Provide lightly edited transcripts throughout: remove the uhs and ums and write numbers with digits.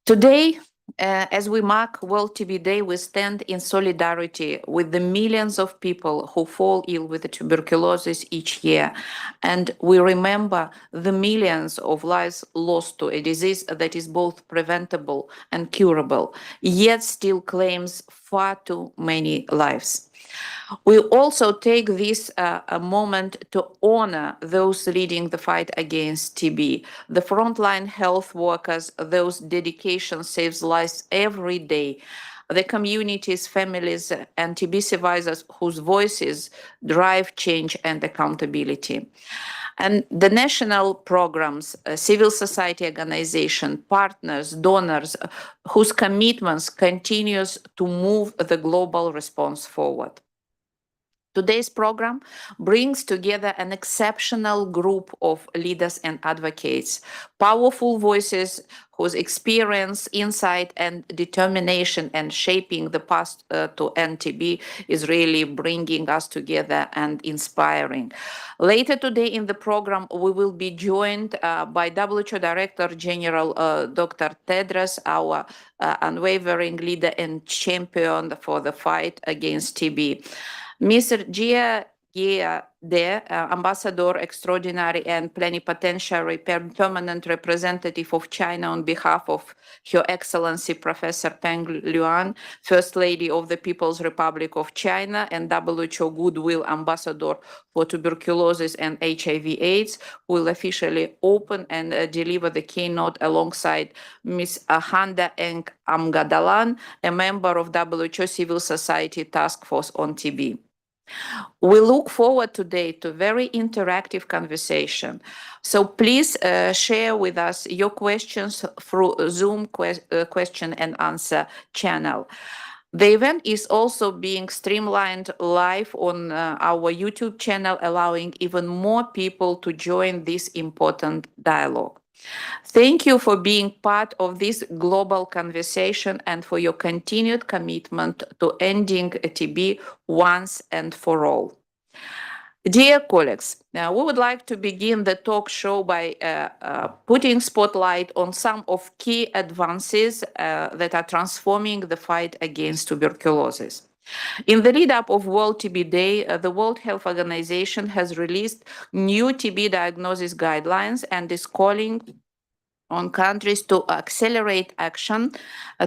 Today, as we mark World TB Day, we stand in solidarity with the millions of people who fall ill with tuberculosis each year. And we remember the millions of lives lost to a disease that is both preventable and curable, yet still claims far too many lives. We also take this a moment to honor those leading the fight against TB, the frontline health workers, those dedication saves lives every day, the communities, families, and TB survivors whose voices drive change and accountability. And the national programs, civil society organization, partners, donors, whose commitments continues to move the global response forward. Today's program brings together an exceptional group of leaders and advocates, powerful voices whose experience, insight, and determination and shaping the path to end TB is really bringing us together and inspiring. Later today in the program, we will be joined by WHO Director General Dr. Tedros, our unwavering leader and champion for the fight against TB. Mr. Jia De, Ambassador Extraordinary and Plenipotentiary Permanent Representative of China on behalf of Her Excellency Professor Peng Luan, First Lady of the People's Republic of China and WHO Goodwill Ambassador for Tuberculosis and HIV/AIDS, will officially open and deliver the keynote alongside Ms. Ahanda Eng Amgadalan, a member of WHO Civil Society Task Force on TB. We look forward today to very interactive conversation. So please share with us your questions through Zoom question and answer channel. The event is also being streamlined live on our YouTube channel, allowing even more people to join this important dialogue. Thank you for being part of this global conversation and for your continued commitment to ending TB once and for all. Dear colleagues, we would like to begin the talk show by putting spotlight on some of key advances that are transforming the fight against tuberculosis. In the lead up of World TB Day, the World Health Organization has released new TB diagnosis guidelines and is calling on countries to accelerate action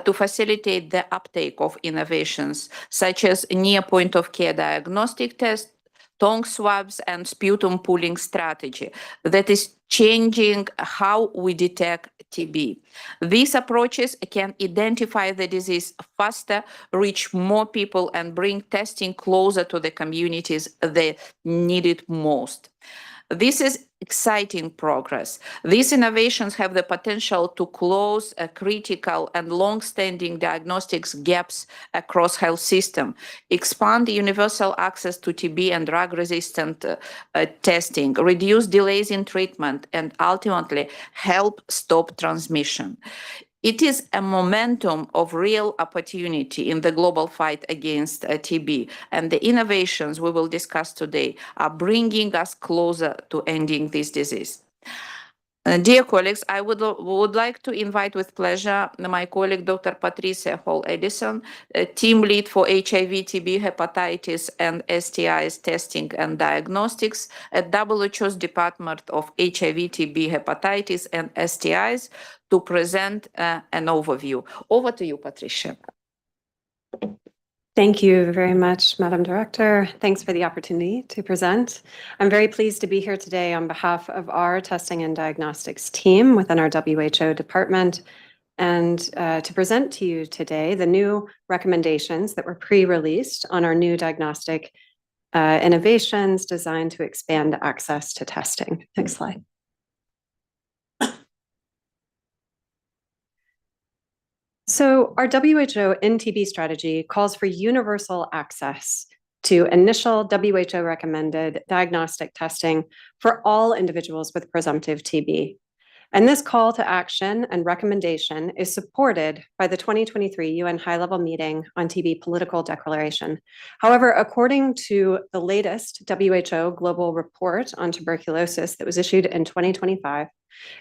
to facilitate the uptake of innovations such as near point of care diagnostic tests, tongue swabs, and sputum pooling strategy that is changing how we detect TB. These approaches can identify the disease faster, reach more people, and bring testing closer to the communities that need it most. This is exciting progress. These innovations have the potential to close critical and long-standing diagnostics gaps across health system, expand universal access to TB and drug-resistant testing, reduce delays in treatment, and ultimately help stop transmission. It is a momentum of real opportunity in the global fight against TB, and the innovations we will discuss today are bringing us closer to ending this disease. Dear colleagues, I would like to invite with pleasure my colleague Dr. Patricia Hall-Edison, team lead for HIV, TB, hepatitis, and STIs testing and diagnostics at WHO's Department of HIV, TB, hepatitis, and STIs, to present an overview. Over to you, Patricia. Thank you very much, Madam Director. Thanks for the opportunity to present. I'm very pleased to be here today on behalf of our testing and diagnostics team within our WHO department and to present to you today the new recommendations that were pre-released on our new diagnostic innovations designed to expand access to testing. Next slide. So our WHO NTB strategy calls for universal access to initial WHO recommended diagnostic testing for all individuals with presumptive TB. And this call to action and recommendation is supported by the 2023 UN High-Level Meeting on TB Political Declaration. However, according to the latest WHO Global Report on Tuberculosis that was issued in 2025,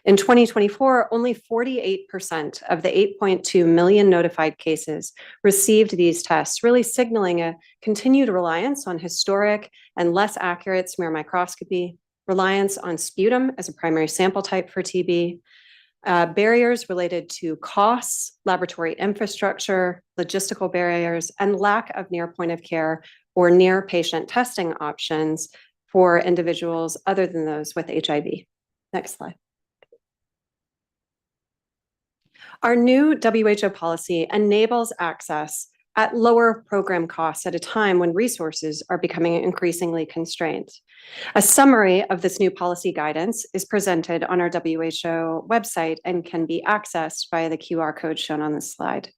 in 2024, only 48% of the 8.2 million notified cases received these tests, really signaling a continued reliance on historic and less accurate smear microscopy, reliance on sputum as a primary sample type for TB, barriers related to costs, laboratory infrastructure, logistical barriers, and lack of near point of care or near patient testing options for individuals other than those with HIV. Next slide. Our new WHO policy enables access at lower program costs at a time when resources are becoming increasingly constrained. A summary of this new policy guidance is presented on our WHO website and can be accessed via the QR code shown on this slide.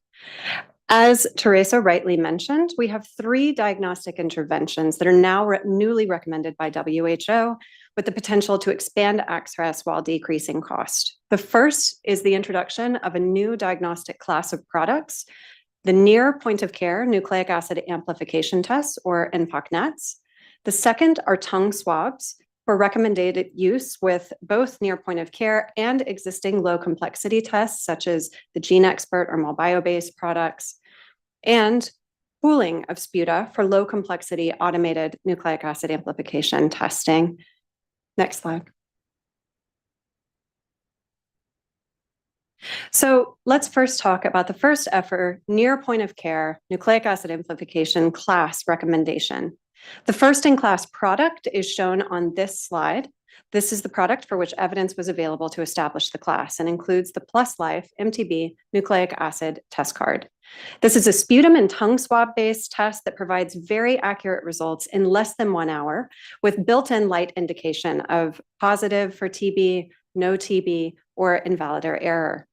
As Teresa rightly mentioned, we have 3 diagnostic interventions that are now newly recommended by WHO with the potential to expand access while decreasing cost. The first is the introduction of a new diagnostic class of products, the near point of care nucleic acid amplification tests, or NPOC-NATs. The second are tongue swabs for recommended use with both near point of care and existing low complexity tests, such as the Gene Expert or MolBio-based products, and pooling of sputa for low complexity automated nucleic acid amplification testing. Next slide. So let's first talk about the first ever near point of care nucleic acid amplification class recommendation. The first in class product is shown on this slide. This is the product for which evidence was available to establish the class and includes the PlusLife MTB nucleic acid test card. This is a sputum and tongue swab based test that provides very accurate results in less than 1 hour with built-in light indication of positive for TB, no TB, or invalid or error.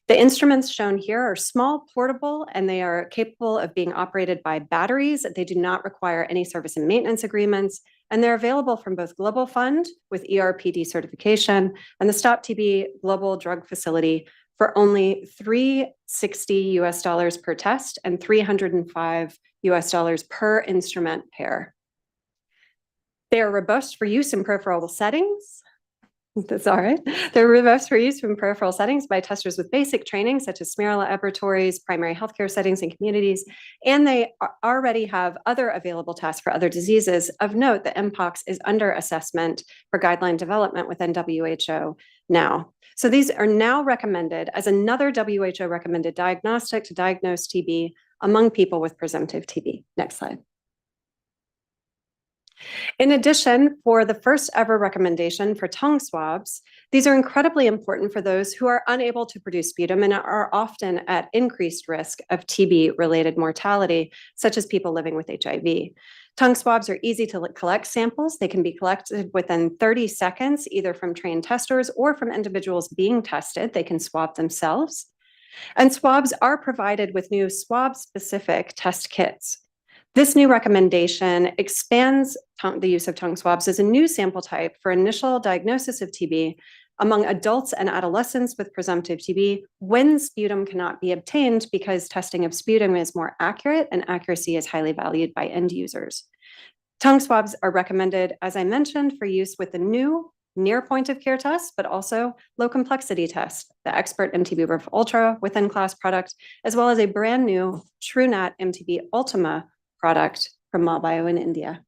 The instruments shown here are small, portable, and they are capable of being operated by batteries. They do not require any service and maintenance agreements, and they're available from both Global Fund with ERPD certification and the Stop TB Global Drug Facility for only $360 per test and $305 per instrument pair. They are robust for use in peripheral settings. That's all right. They're robust for use in peripheral settings by testers with basic training, such as smear laboratories, primary healthcare settings, and communities. And they already have other available tests for other diseases. Of note, the mpox is under assessment for guideline development within WHO now. So these are now recommended as another WHO recommended diagnostic to diagnose TB among people with presumptive TB. Next slide. In addition, for the first ever recommendation for tongue swabs, these are incredibly important for those who are unable to produce sputum and are often at increased risk of TB-related mortality, such as people living with HIV. Tongue swabs are easy to collect samples. They can be collected within 30 seconds, either from trained testers or from individuals being tested. They can swab themselves. And swabs are provided with new swab-specific test kits. This new recommendation expands the use of tongue swabs as a new sample type for initial diagnosis of TB among adults and adolescents with presumptive TB when sputum cannot be obtained because testing of sputum is more accurate and accuracy is highly valued by end users. Tongue swabs are recommended, as I mentioned, for use with the new near point of care test, but also low complexity test, the Expert MTB Rev Ultra within class product, as well as a brand new TrueNat MTB Ultima product from MolBio in India.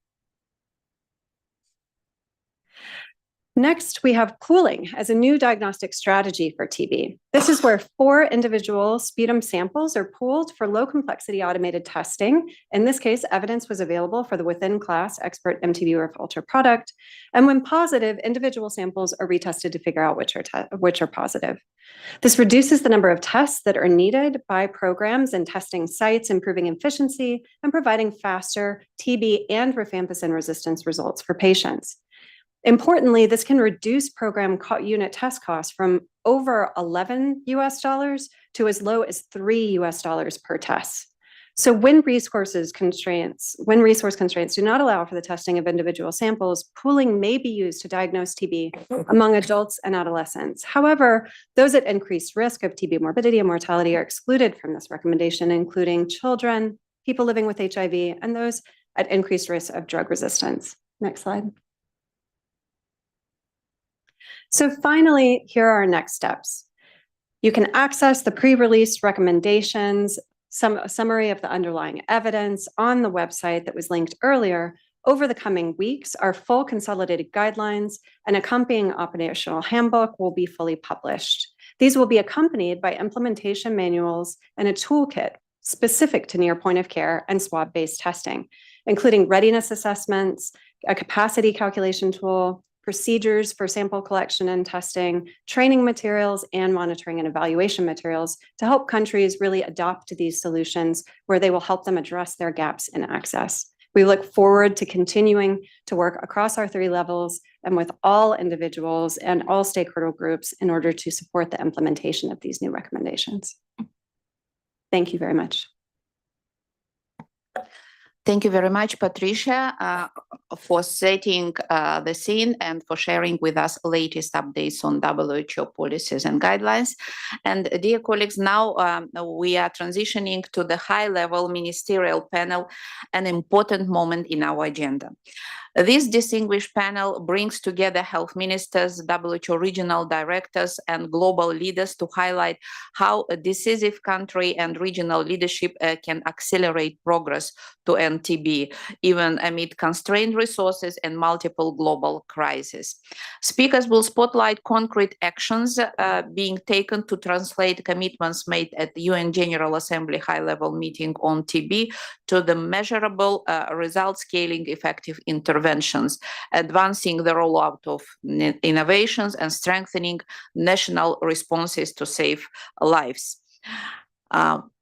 Next, we have pooling as a new diagnostic strategy for TB. This is where 4 individual sputum samples are pooled for low complexity automated testing. In this case, evidence was available for the within class Expert MTB Rev Ultra product. And when positive, individual samples are retested to figure out which are positive. This reduces the number of tests that are needed by programs and testing sites, improving efficiency and providing faster TB and rifampicin resistance results for patients. Importantly, this can reduce program unit test costs from over $11 to as low as $3 per test. So when resource constraints do not allow for the testing of individual samples, pooling may be used to diagnose TB among adults and adolescents. However, those at increased risk of TB morbidity and mortality are excluded from this recommendation, including children, people living with HIV, and those at increased risk of drug resistance. Next slide. So finally, here are our next steps. You can access the pre-release recommendations, some summary of the underlying evidence on the website that was linked earlier. Over the coming weeks, our full consolidated guidelines and accompanying operational handbook will be fully published. These will be accompanied by implementation manuals and a toolkit specific to near point of care and swab-based testing, including readiness assessments, a capacity calculation tool, procedures for sample collection and testing, training materials, and monitoring and evaluation materials to help countries really adopt to these solutions where they will help them address their gaps in access. We look forward to continuing to work across our 3 levels and with all individuals and all stakeholder groups in order to support the implementation of these new recommendations. Thank you very much. Thank you very much, Patricia, for setting the scene and for sharing with us latest updates on WHO policies and guidelines. And dear colleagues, now we are transitioning to the high-level ministerial panel, an important moment in our agenda. This distinguished panel brings together health ministers, WHO regional directors, and global leaders to highlight how a decisive country and regional leadership can accelerate progress to end TB, even amid constrained resources and multiple global crises. Speakers will spotlight concrete actions being taken to translate commitments made at the UN General Assembly high-level meeting on TB to the measurable result-scaling effective interventions, advancing the rollout of innovations and strengthening national responses to save lives.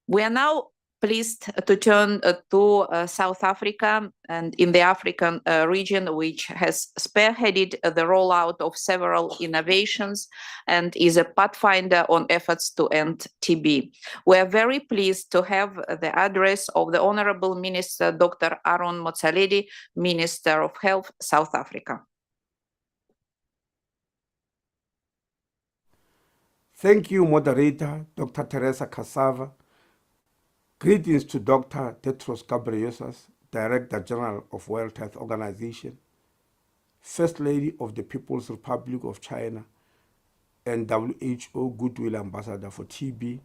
We are now pleased to turn to South Africa and in the African region, which has spearheaded the rollout of several innovations and is a pathfinder on efforts to end TB. We are very pleased to have the address of the Honorable Minister, Dr. Aaron Motsoaledi, Minister of Health, South Africa. Thank you, moderator, Dr. Teresa Cassava. Greetings to Dr. Tedros Ghebreyesus, Director General of World Health Organization, First Lady of the People's Republic of China, and WHO Goodwill Ambassador for TB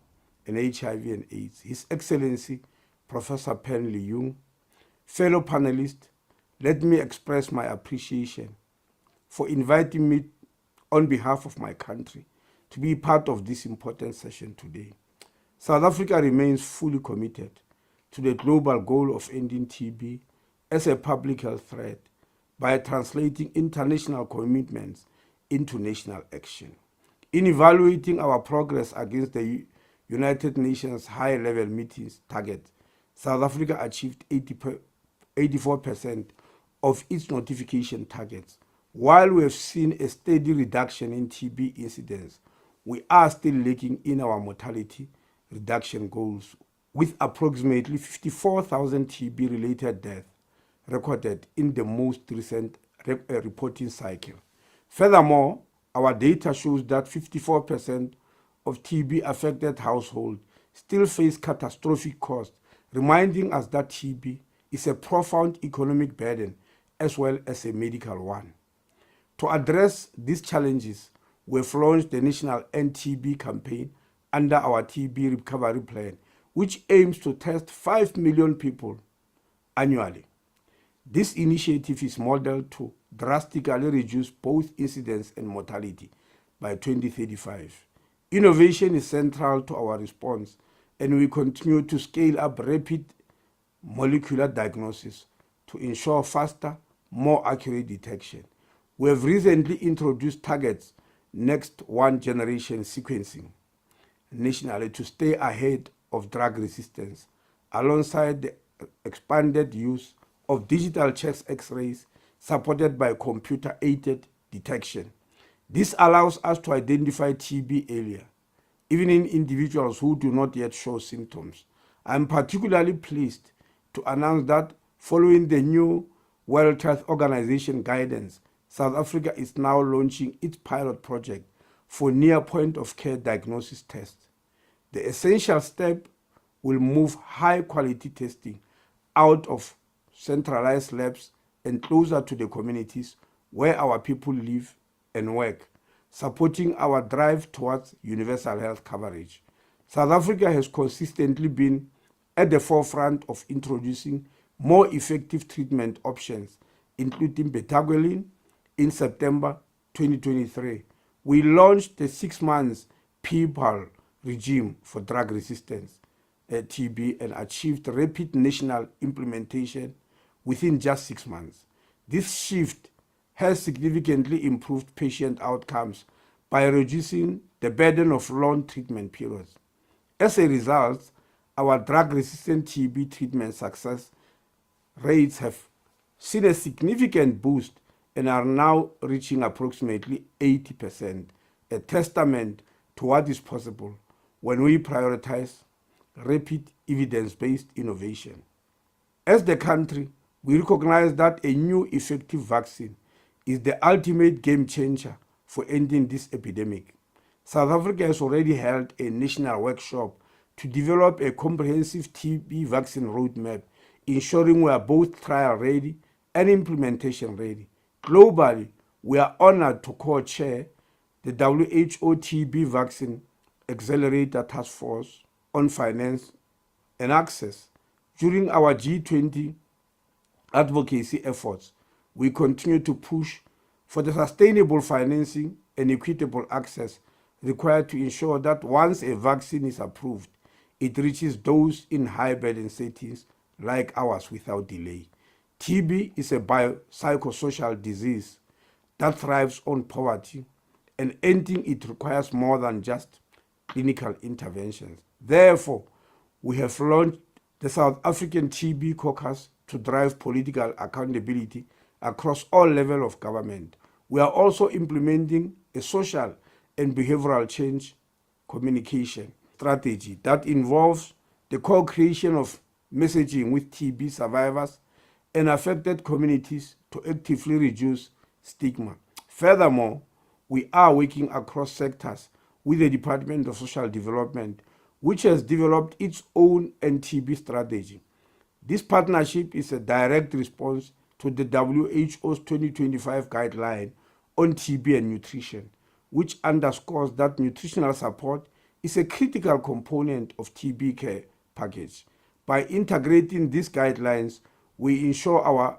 and HIV and AIDS, His Excellency Professor Pen Liyong. Fellow panelists, let me express my appreciation for inviting me on behalf of my country to be part of this important session today. South Africa remains fully committed to the global goal of ending TB as a public health threat by translating international commitments into national action. In evaluating our progress against the United Nations high-level meetings target, South Africa achieved 84% of its notification targets. While we have seen a steady reduction in TB incidence, we are still lacking in our mortality reduction goals, with approximately 54,000 TB-related deaths recorded in the most recent reporting cycle. Furthermore, our data shows that 54% of TB-affected households still face catastrophic costs, reminding us that TB is a profound economic burden as well as a medical one. To address these challenges, we've launched the National End TB campaign under our TB recovery plan, which aims to test 5 million people annually. This initiative is modeled to drastically reduce both incidence and mortality by 2035. Innovation is central to our response, and we continue to scale up rapid molecular diagnosis to ensure faster, more accurate detection. We have recently introduced targets next one-generation sequencing nationally to stay ahead of drug resistance, alongside the expanded use of digital chest X-rays supported by computer-aided detection. This allows us to identify TB earlier, even in individuals who do not yet show symptoms, I'm particularly pleased to announce that following the new World Health Organization guidance, South Africa is now launching its pilot project for near point-of-care diagnosis tests. The essential step will move high-quality testing out of centralized labs and closer to the communities where our people live and work, supporting our drive towards universal health coverage. South Africa has consistently been at the forefront of introducing more effective treatment options, including betagualine. In September 2023, we launched the 6-month PEPAL regime for drug resistance TB and achieved rapid national implementation within just 6 months. This shift has significantly improved patient outcomes by reducing the burden of long treatment periods. As a result, our drug-resistant TB treatment success rates have seen a significant boost and are now reaching approximately 80%, a testament to what is possible when we prioritize rapid evidence-based innovation. As the country, we recognize that a new effective vaccine is the ultimate game changer for ending this epidemic. South Africa has already held a national workshop to develop a comprehensive TB vaccine roadmap, ensuring we are both trial ready and implementation ready. Globally, we are honored to co-chair the WHO TB Vaccine Accelerator Task Force on Finance and Access. During our G20 advocacy efforts, we continue to push for the sustainable financing and equitable access required to ensure that once a vaccine is approved, it reaches those in high-burden settings like ours without delay. TB is a biopsychosocial disease that thrives on poverty, and ending it requires more than just clinical interventions. Therefore, we have launched the South African TB Caucus to drive political accountability across all levels of government. We are also implementing a social and behavioral change communication strategy that involves the co-creation of messaging with TB survivors and affected communities to actively reduce stigma. Furthermore, we are working across sectors with the Department of Social Development, which has developed its own TB strategy. This partnership is a direct response to the WHO's 2025 guideline on TB and nutrition, which underscores that nutritional support is a critical component of TB care package. By integrating these guidelines, we ensure our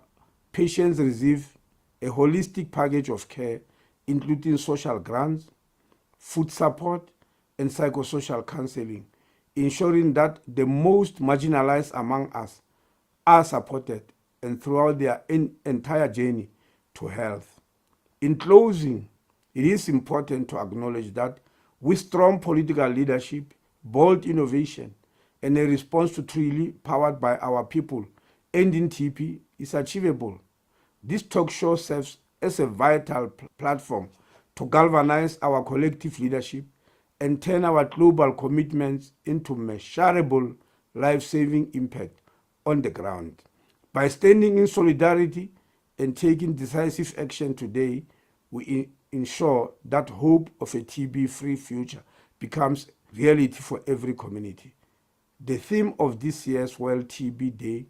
patients receive a holistic package of care, including social grants, food support, and psychosocial counseling, ensuring that the most marginalized among us are supported and throughout their entire journey to health. In closing, it is important to acknowledge that with strong political leadership, bold innovation, and a response to truly powered by our people, ending TB is achievable. This talk show serves as a vital platform to galvanize our collective leadership and turn our global commitments into measurable, life-saving impact on the ground. By standing in solidarity and taking decisive action today, we ensure that hope of a TB-free future becomes reality for every community. The theme of this year's World TB Day,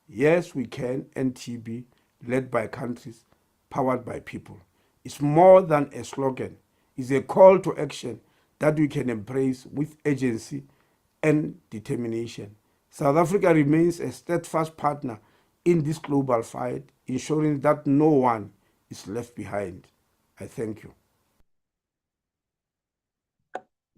Yes, We Can End TB, led by countries, powered by people, is more than a slogan. It's a call to action that we can embrace with agency and determination. South Africa remains a steadfast partner in this global fight, ensuring that no one is left behind. I thank you.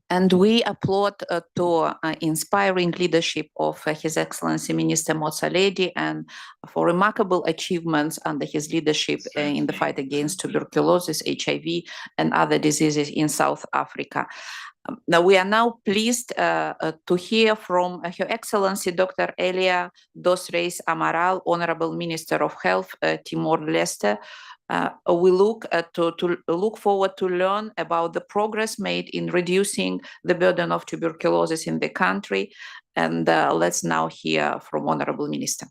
And we applaud to inspiring leadership of His Excellency Minister Motsoaledi and for remarkable achievements under his leadership in the fight against tuberculosis, HIV, and other diseases in South Africa. Now, we are now pleased to hear from Her Excellency Dr. Elia dos Reis Amaral, Honorable Minister of Health, Timor-Leste. We look forward to learn about the progress made in reducing the burden of tuberculosis in the country And let's now hear from Honorable Minister.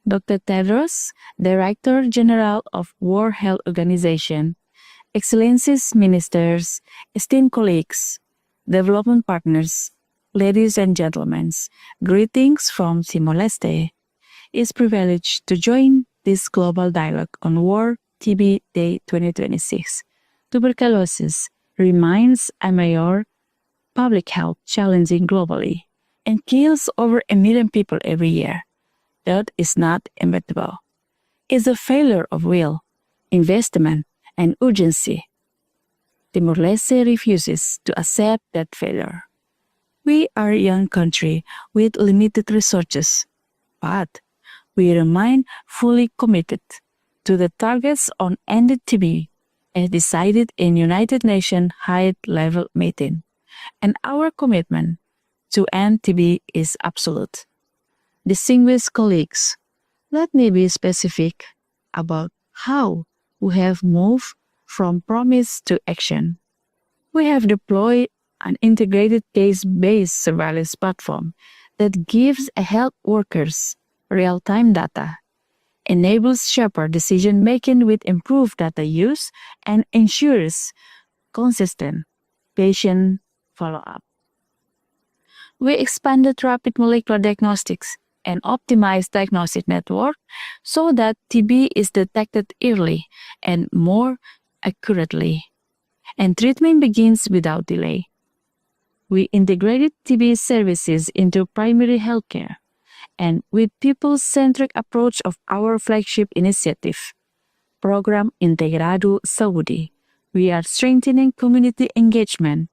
Dr. Tedros, Director General of World Health Organization, Excellencies, Ministers, esteemed colleagues, development partners, ladies and gentlemen, greetings from Timor-Leste. It's a privilege to join this global dialogue on World TB Day 2026. Tuberculosis remains a major public health challenge globally and kills over 1 million people every year. That is not inevitable. It's a failure of will, investment, and urgency. Timor-Leste refuses to accept that failure. We are a young country with limited resources, but we remain fully committed to the targets on ended TB as decided in United Nations high-level meeting, and our commitment to end TB is absolute. Distinguished colleagues, let me be specific about how we have moved from promise to action. We have deployed an integrated case-based surveillance platform that gives health workers real-time data, enables sharper decision-making with improved data use, and ensures consistent patient follow-up. We expanded rapid molecular diagnostics and optimized diagnostic network so that TB is detected early and more accurately, and treatment begins without delay. We integrated TB services into primary healthcare, and with people-centric approach of our flagship initiative, Program Integrado Saúde, we are strengthening community engagement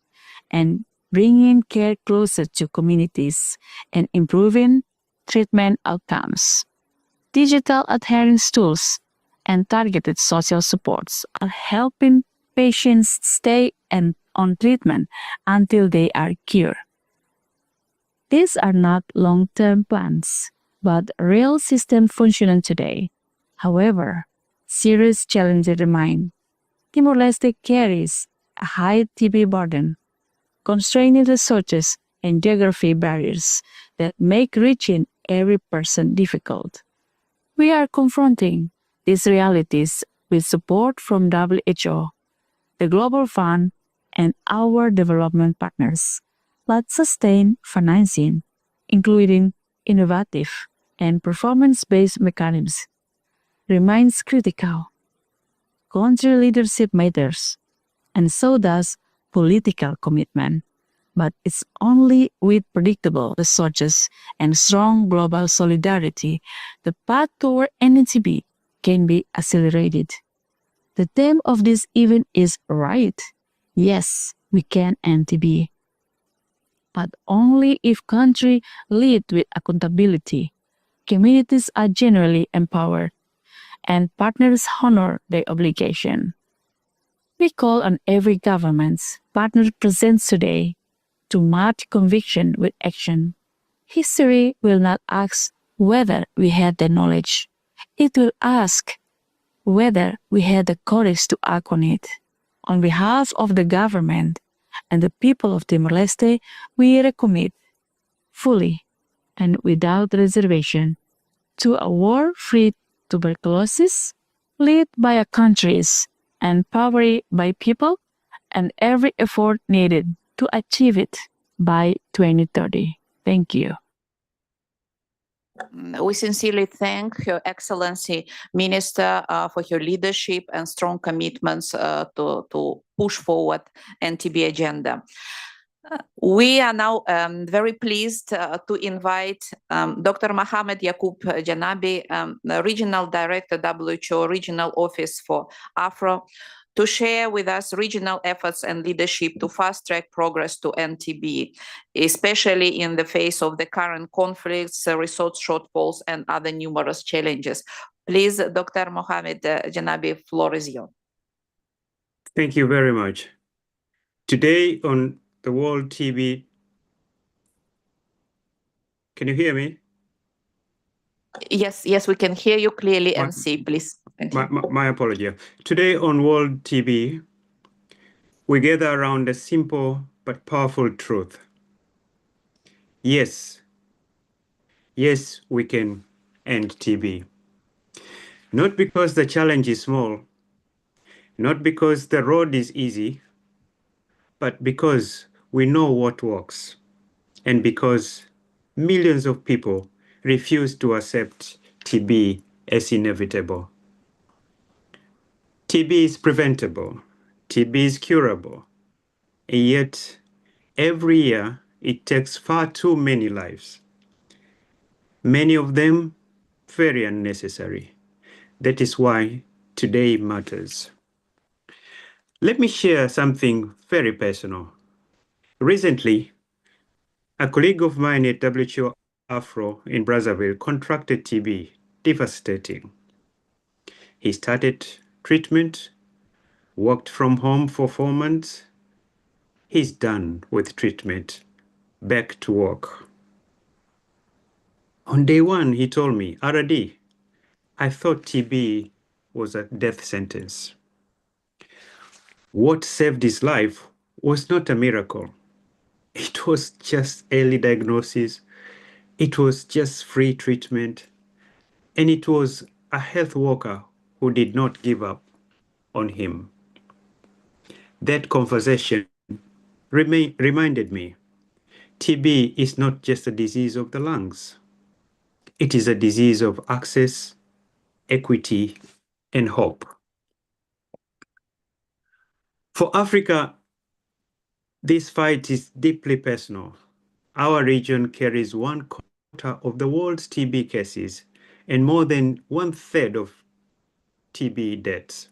and bringing care closer to communities and improving treatment outcomes. Digital adherence tools and targeted social supports are helping patients stay on treatment until they are cured. These are not long-term plans, but real systems functioning today. However, serious challenges remain. Timor-Leste carries a high TB burden, constraining resources and geography barriers that make reaching every person difficult. We are confronting these realities with support from WHO, the Global Fund, and our development partners. Let's sustain financing, including innovative and performance-based mechanisms, remains critical. Country leadership matters, and so does political commitment. But it's only with predictable resources and strong global solidarity the path toward NTB can be accelerated. The theme of this event is right. Yes, we can NTB. But only if countries lead with accountability, communities are generally empowered, and partners honor their obligation. We call on every government partner present today to match conviction with action. History will not ask whether we had the knowledge. It will ask whether we had the courage to act on it. On behalf of the government and the people of Timor-Leste, we recommit fully and without reservation to a war-free tuberculosis led by countries and powered by people, and every effort needed to achieve it by 2030. Thank you. We sincerely thank Her Excellency Minister for her leadership and strong commitments to push forward NTB agenda. We are now very pleased to invite Dr. Mohamed Yaqub Janabi, Regional Director, WHO Regional Office for Afro, to share with us regional efforts and leadership to fast-track progress to NTB, especially in the face of the current conflicts, resource shortfalls, and other numerous challenges. Please, Dr. Mohamed Janabi, floor is yours. Thank you very much. Today on the World TB, can you hear me? Yes, we can hear you clearly and see, please. My apology. Today on World TB, we gather around a simple but powerful truth. Yes, yes, we can end TB. Not because the challenge is small, not because the road is easy, but because we know what works, and because millions of people refuse to accept TB as inevitable. TB is preventable, TB is curable, and yet every year it takes far too many lives, many of them very unnecessary. That is why today matters. Let me share something very personal. Recently, a colleague of mine at WHO Afro in Brazzaville contracted TB, devastating. He started treatment, worked from home for 4 months. He's done with treatment, back to work. On day 1, he told me, RD, I thought TB was a death sentence. What saved his life was not a miracle. It was just early diagnosis. It was just free treatment. And it was a health worker who did not give up on him. That conversation reminded me, TB is not just a disease of the lungs. It is a disease of access, equity, and hope. For Africa, this fight is deeply personal. Our region carries 1/4 of the world's TB cases and more than 1/3 of TB deaths.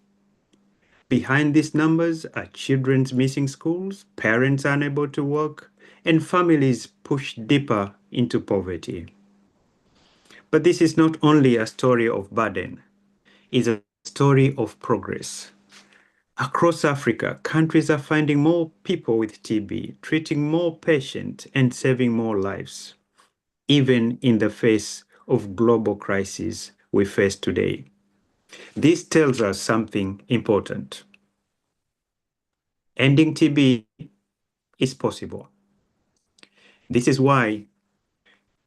Behind these numbers are children missing schools, parents unable to work, and families pushed deeper into poverty. But this is not only a story of burden, it's a story of progress. Across Africa, countries are finding more people with TB, treating more patients, and saving more lives, even in the face of global crises we face today. This tells us something important. Ending TB is possible. This is why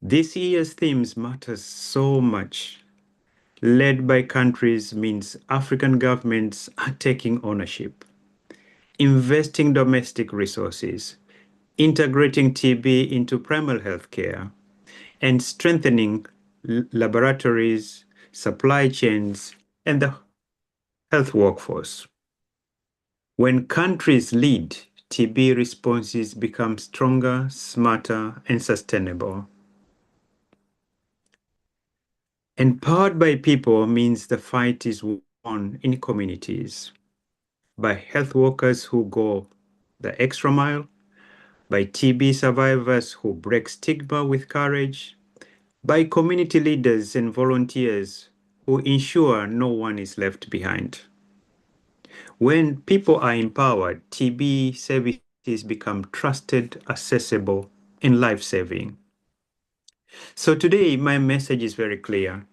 this year's themes matters so much. Led by countries means African governments are taking ownership, investing domestic resources, integrating TB into primary health care, and strengthening laboratories, supply chains, and the health workforce. When countries lead, TB responses become stronger, smarter, and sustainable. Empowered by people means the fight is won in communities, by health workers who go the extra mile, by TB survivors who break stigma with courage, by community leaders and volunteers who ensure no one is left behind. When people are empowered, TB services become trusted, accessible, and life-saving. So today, my message is very clear.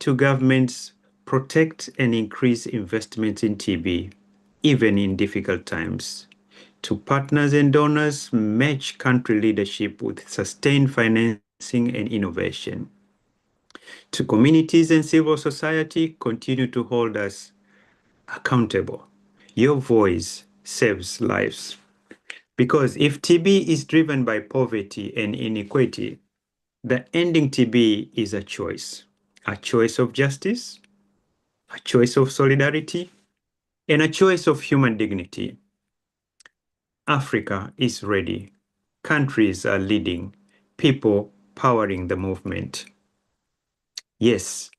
To governments, protect and increase investments in TB, even in difficult times. To partners and donors, match country leadership with sustained financing and innovation. To communities and civil society, continue to hold us accountable. Your voice saves lives. Because if TB is driven by poverty and inequity, the ending TB is a choice of justice, a choice of solidarity, and a choice of human dignity. Africa is ready. Countries are leading, people powering the movement. Yes,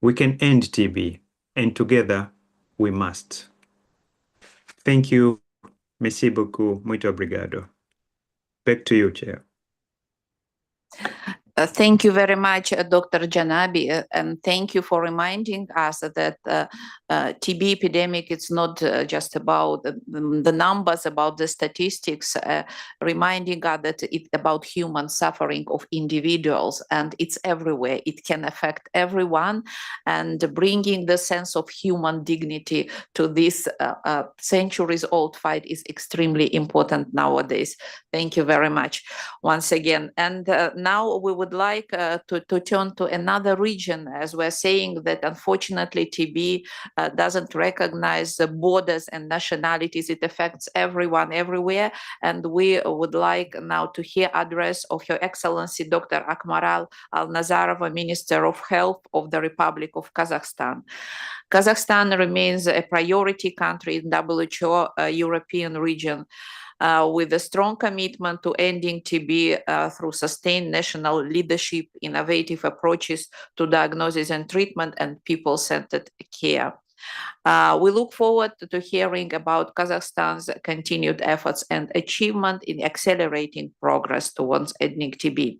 we can end TB, and together we must. Thank you. Merci beaucoup. Muito obrigado. Back to you, Chair. Thank you very much, Dr. Janabi, and thank you for reminding us that TB epidemic is not just about the numbers, about the statistics, reminding us that it's about human suffering of individuals, and it's everywhere. It can affect everyone, and bringing the sense of human dignity to this centuries-old fight is extremely important nowadays. Thank you very much once again. And now we would like to turn to another region, as we're saying that unfortunately TB doesn't recognize the borders and nationalities. It affects everyone everywhere. And we would like now to hear address of Her Excellency Dr. Akmaral Al-Nazarova, Minister of Health of the Republic of Kazakhstan. Kazakhstan remains a priority country in WHO European region, with a strong commitment to ending TB through sustained national leadership, innovative approaches to diagnosis and treatment, and people-centered care. We look forward to hearing about Kazakhstan's continued efforts and achievement in accelerating progress towards ending TB.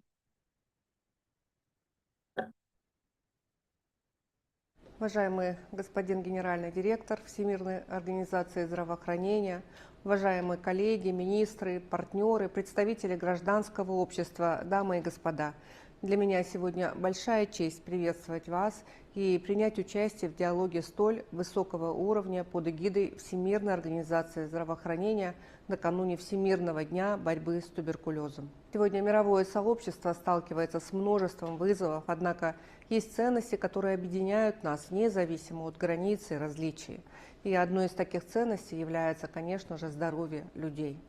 Уважаемый господин генеральный директор Всемирной организации здравоохранения, уважаемые коллеги, министры, партнеры, представители гражданского общества, дамы и господа, для меня сегодня большая честь приветствовать вас и принять участие в диалоге столь высокого уровня под эгидой Всемирной организации здравоохранения накануне Всемирного дня борьбы с туберкулезом. Сегодня мировое сообщество сталкивается с множеством вызовов, однако есть ценности, которые объединяют нас независимо от границ и различий. И одной из таких ценностей является, конечно же, здоровье людей.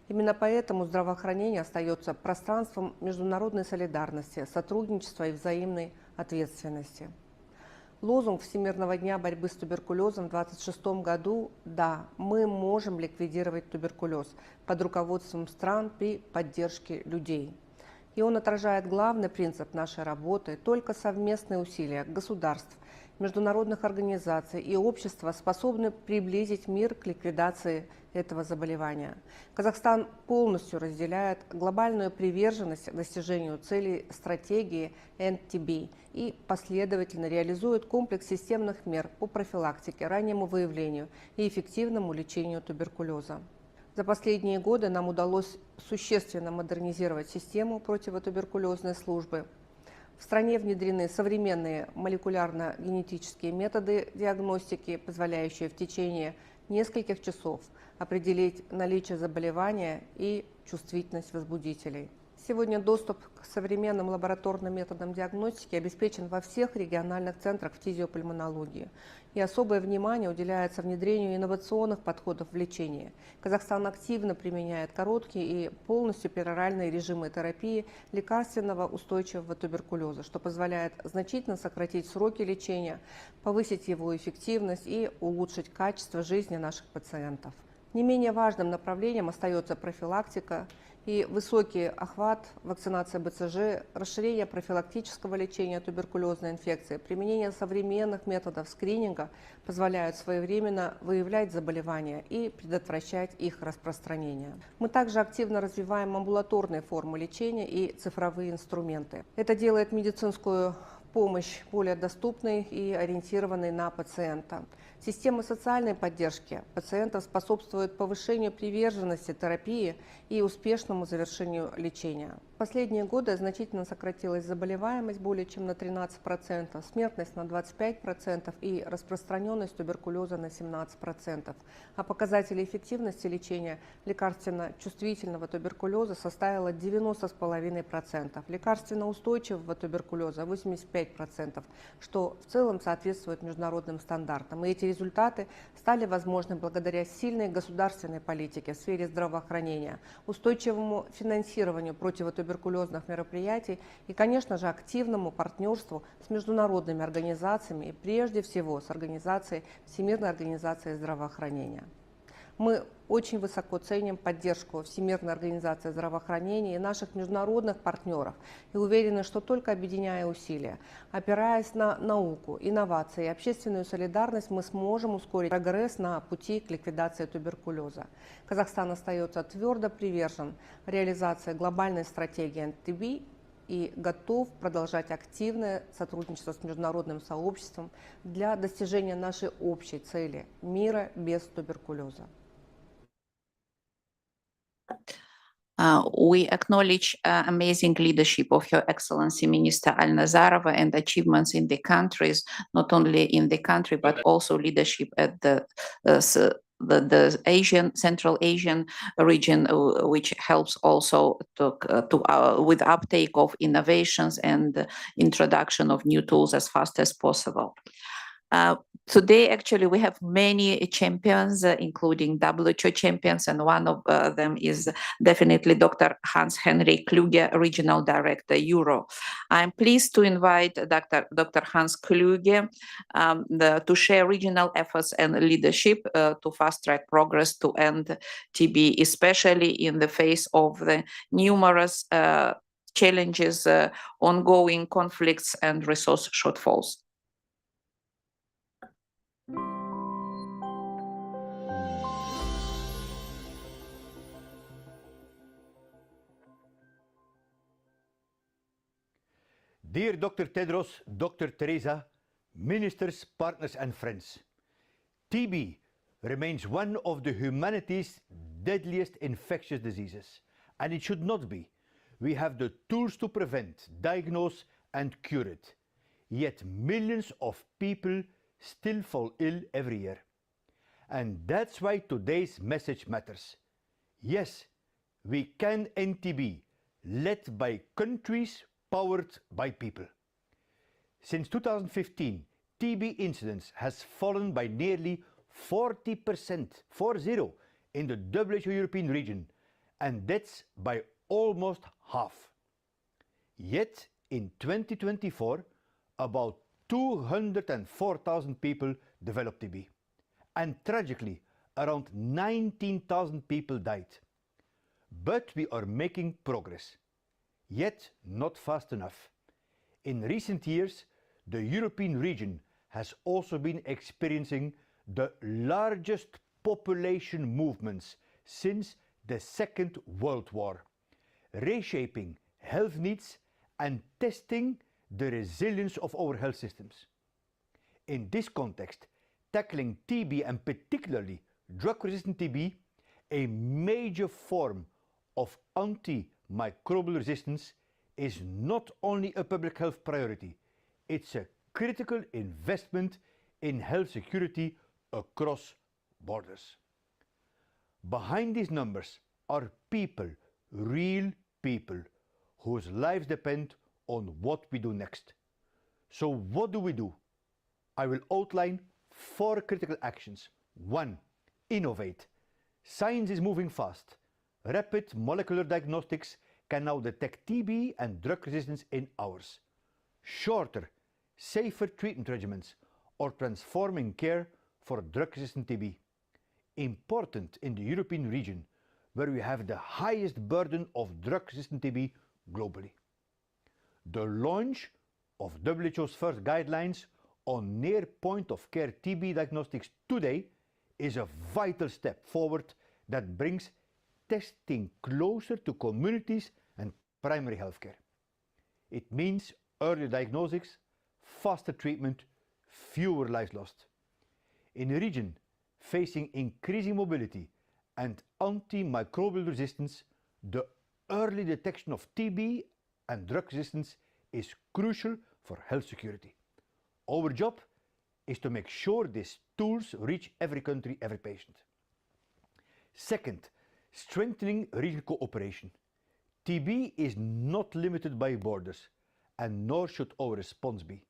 Именно поэтому здравоохранение остается пространством международной солидарности, сотрудничества и взаимной ответственности. Лозунг Всемирного дня борьбы с туберкулезом в 2026 году «Да, мы можем ликвидировать туберкулез» под руководством стран при поддержке людей. И он отражает главный принцип нашей работы: только совместные усилия государств, международных организаций и общества способны приблизить мир к ликвидации этого заболевания. Казахстан полностью разделяет глобальную приверженность к достижению целей стратегии End-TB и последовательно реализует комплекс системных мер по профилактике, раннему выявлению и эффективному лечению туберкулеза. За последние годы нам удалось существенно модернизировать систему противотуберкулезной службы. В стране внедрены современные молекулярно-генетические методы диагностики, позволяющие в течение нескольких часов определить наличие заболевания и чувствительность возбудителей. Сегодня доступ к современным лабораторным методам диагностики обеспечен во всех региональных центрах фтизиопульмонологии, и особое внимание уделяется внедрению инновационных подходов в лечении. Казахстан активно применяет короткие и полностью пероральные режимы терапии лекарственного устойчивого туберкулеза, что позволяет значительно сократить сроки лечения, повысить его эффективность и улучшить качество жизни наших пациентов. Не менее важным направлением остается профилактика и высокий охват, вакцинация БЦЖ, расширение профилактического лечения туберкулезной инфекции, применение современных методов скрининга позволяют своевременно выявлять заболевания и предотвращать их распространение. Мы также активно развиваем амбулаторные формы лечения и цифровые инструменты. Это делает медицинскую помощь более доступной и ориентированной на пациента. Системы социальной поддержки пациентов способствуют повышению приверженности терапии и успешному завершению лечения. В последние годы значительно сократилась заболеваемость более чем на 13%, смертность на 25% и распространенность туберкулеза на 17%. А показатели эффективности лечения лекарственно-чувствительного туберкулеза составила 90,5%, лекарственно-устойчивого туберкулеза 85%, что в целом соответствует международным стандартам. И эти результаты стали возможны благодаря сильной государственной политике в сфере здравоохранения, устойчивому финансированию противотуберкулезных мероприятий и, конечно же, активному партнерству с международными организациями и прежде всего с Всемирной организацией здравоохранения. Мы очень высоко ценим поддержку Всемирной организации здравоохранения и наших международных партнеров и уверены, что только объединяя усилия, опираясь на науку, инновации и общественную солидарность, мы сможем ускорить прогресс на пути к ликвидации туберкулеза. Казахстан остается твердо привержен реализации глобальной стратегии End-TB и готов продолжать активное сотрудничество с международным сообществом для достижения нашей общей цели – мира без туберкулеза. We acknowledge amazing leadership of Her Excellency Minister Al-Nazarova and achievements in the countries, not only in the country, but also leadership at the Asian, Central Asian region, which helps also with uptake of innovations and introduction of new tools as fast as possible. Today, actually, we have many champions, including WHO champions, and one of them is definitely Dr. Hans-Henry Kluge, Regional Director, Euro. I'm pleased to invite Dr. Hans Kluge to share regional efforts and leadership to fast-track progress to end TB, especially in the face of the numerous challenges, ongoing conflicts, and resource shortfalls. Dear Dr. Tedros, Dr. Teresa, ministers, partners and friends, TB remains one of the humanity's deadliest infectious diseases, and it should not be. We have the tools to prevent, diagnose and cure it. Yet millions of people still fall ill every year. And that's why today's message matters. Yes, we can end TB, led by countries powered by people. Since 2015, TB incidence has fallen by nearly 40%, 40, in the WHO European region, and deaths by almost half. Yet, in 2024, about 204,000 people developed TB, and tragically, around 19,000 people died. But we are making progress, yet not fast enough. In recent years, the European region has also been experiencing the largest population movements since the Second World War, reshaping health needs and testing the resilience of our health systems. In this context, tackling TB and particularly drug-resistant TB, a major form of antimicrobial resistance, is not only a public health priority, it's a critical investment in health security across borders. Behind these numbers are people, real people, whose lives depend on what we do next. So what do? I will outline 4 critical actions. 1. Innovate. Science is moving fast. Rapid molecular diagnostics can now detect TB and drug resistance in hours. Shorter, safer treatment regimens are transforming care for drug-resistant TB. Important in the European region, where we have the highest burden of drug-resistant TB globally. The launch of WHO's first guidelines on near point-of-care TB diagnostics today is a vital step forward that brings testing closer to communities and primary healthcare. It means early diagnostics, faster treatment, fewer lives lost. In a region facing increasing mobility and antimicrobial resistance, the early detection of TB and drug resistance is crucial for health security. Our job is to make sure these tools reach every country, every patient. Second, strengthening regional cooperation. TB is not limited by borders, and nor should our response be.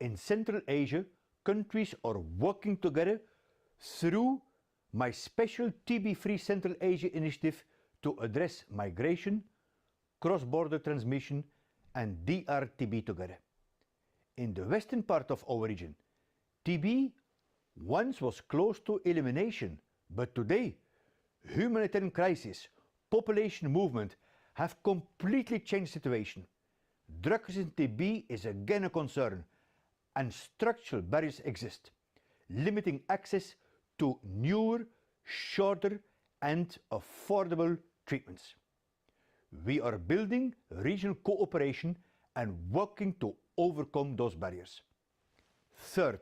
In Central Asia, countries are working together through my special TB-free Central Asia initiative to address migration, cross-border transmission, and DRTB together. In the western part of our region, TB once was close to elimination, but today, humanitarian crisis, population movement have completely changed the situation. Drug-resistant TB is again a concern, and structural barriers exist, limiting access to newer, shorter and affordable treatments. We are building regional cooperation and working to overcome those barriers. Third,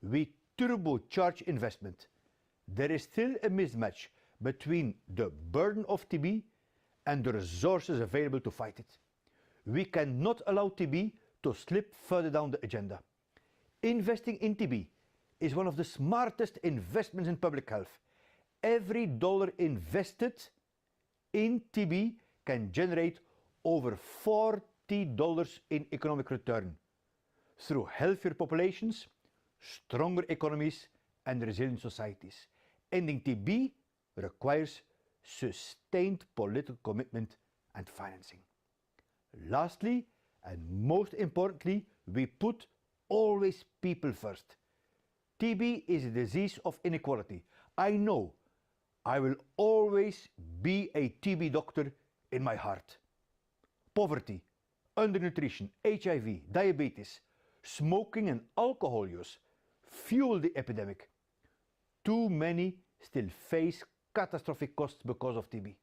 we turbocharge investment. There is still a mismatch between the burden of TB and the resources available to fight it. We cannot allow TB to slip further down the agenda. Investing in TB is one of the smartest investments in public health. Every dollar invested in TB can generate over $40 in economic return through healthier populations, stronger economies, and resilient societies. Ending TB requires sustained political commitment and financing. Lastly, and most importantly, we put always people first. TB is a disease of inequality. I know I will always be a TB doctor in my heart. Poverty, undernutrition, HIV, diabetes, smoking and alcohol use fuel the epidemic. Too many still face catastrophic costs because of TB.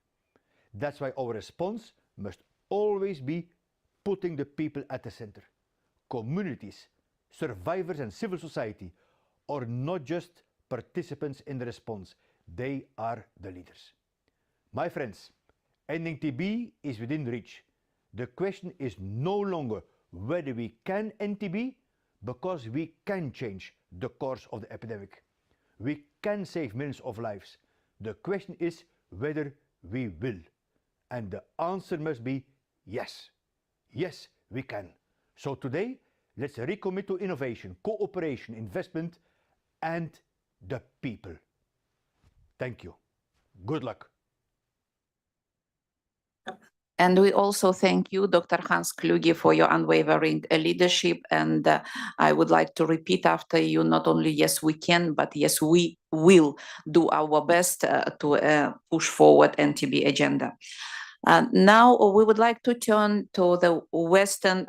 That's why our response must always be putting the people at the center. Communities, survivors and civil society are not just participants in the response, they are the leaders. My friends, ending TB is within reach. The question is no longer whether we can end TB, because we can change the course of the epidemic. We can save millions of lives. The question is whether we will. And the answer must be yes. Yes, we can. So today, let's recommit to innovation, cooperation, investment, and the people. Thank you. Good luck. And we also thank you, Dr. Hans Kluge, for your unwavering leadership. And I would like to repeat after you, not only yes, we can, but yes, we will do our best to push forward NTB agenda. Now we would like to turn to the Western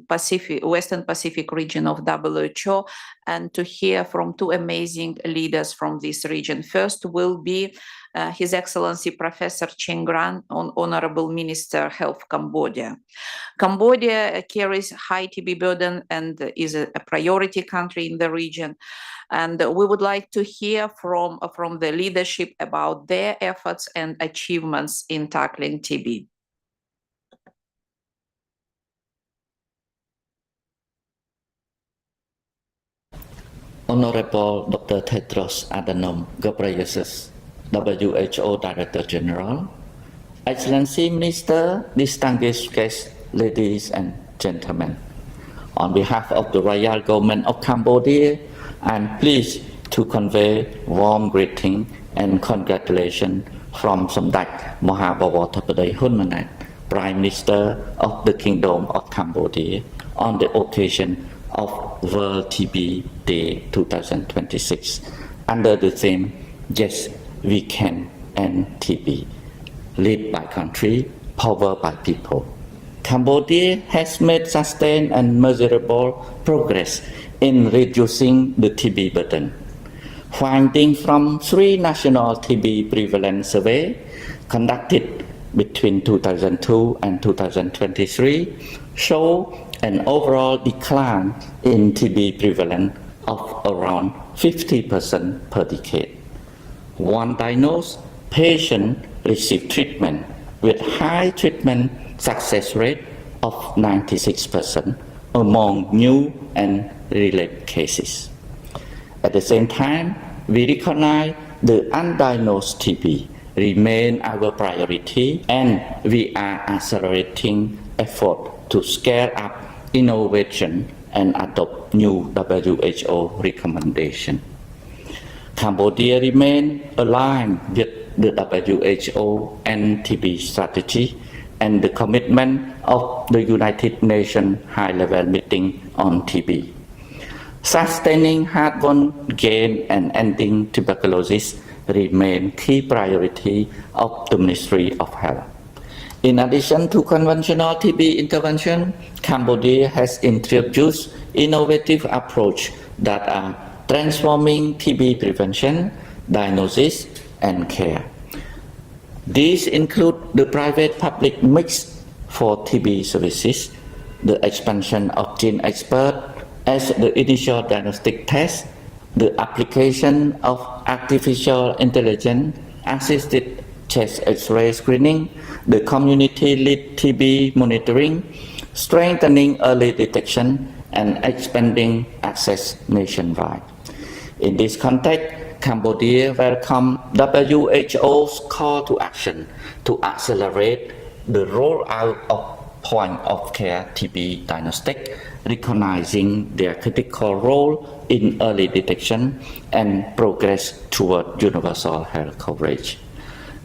Pacific region of WHO and to hear from two amazing leaders from this region. First will be His Excellency Professor Chen Gran, Honorable Minister Health Cambodia. Cambodia carries high TB burden and is a priority country in the region. And we would like to hear from the leadership about their efforts and achievements in tackling TB. Honorable Dr. Tedros Adhanom Ghebreyesus, WHO Director General, Excellency Minister, distinguished guests, ladies and gentlemen. On behalf of the Royal Government of Cambodia, I am pleased to convey warm greeting and congratulations from Samdech Mahabharatapadej Hunmanat, Prime Minister of the Kingdom of Cambodia, on the occasion of World TB Day 2026, under the theme, Yes, We Can End TB, Lead by Country, Power by People. Cambodia has made sustained and measurable progress in reducing the TB burden. Findings from 3 national TB prevalence surveys conducted between 2002 and 2023 show an overall decline in TB prevalence of around 50% per decade. One diagnosed patient received treatment with high treatment success rate of 96% among new and related cases. At the same time, we recognize the undiagnosed TB remain our priority, and we are accelerating effort to scale up innovation and adopt new WHO recommendation. Cambodia remains aligned with the WHO and TB strategy and the commitment of the United Nations High-Level Meeting on TB. Sustaining hard-won gain and ending tuberculosis remain key priority of the Ministry of Health. In addition to conventional TB intervention, Cambodia has introduced innovative approaches that are transforming TB prevention, diagnosis, and care. These include the private-public mix for TB services, the expansion of Gene Expert as the initial diagnostic test, the application of artificial intelligence-assisted chest X-ray screening, the community-led TB monitoring, strengthening early detection, and expanding access nationwide. In this context, Cambodia welcomed WHO's call to action to accelerate the rollout of point-of-care TB diagnostic, recognizing their critical role in early detection and progress toward universal health coverage.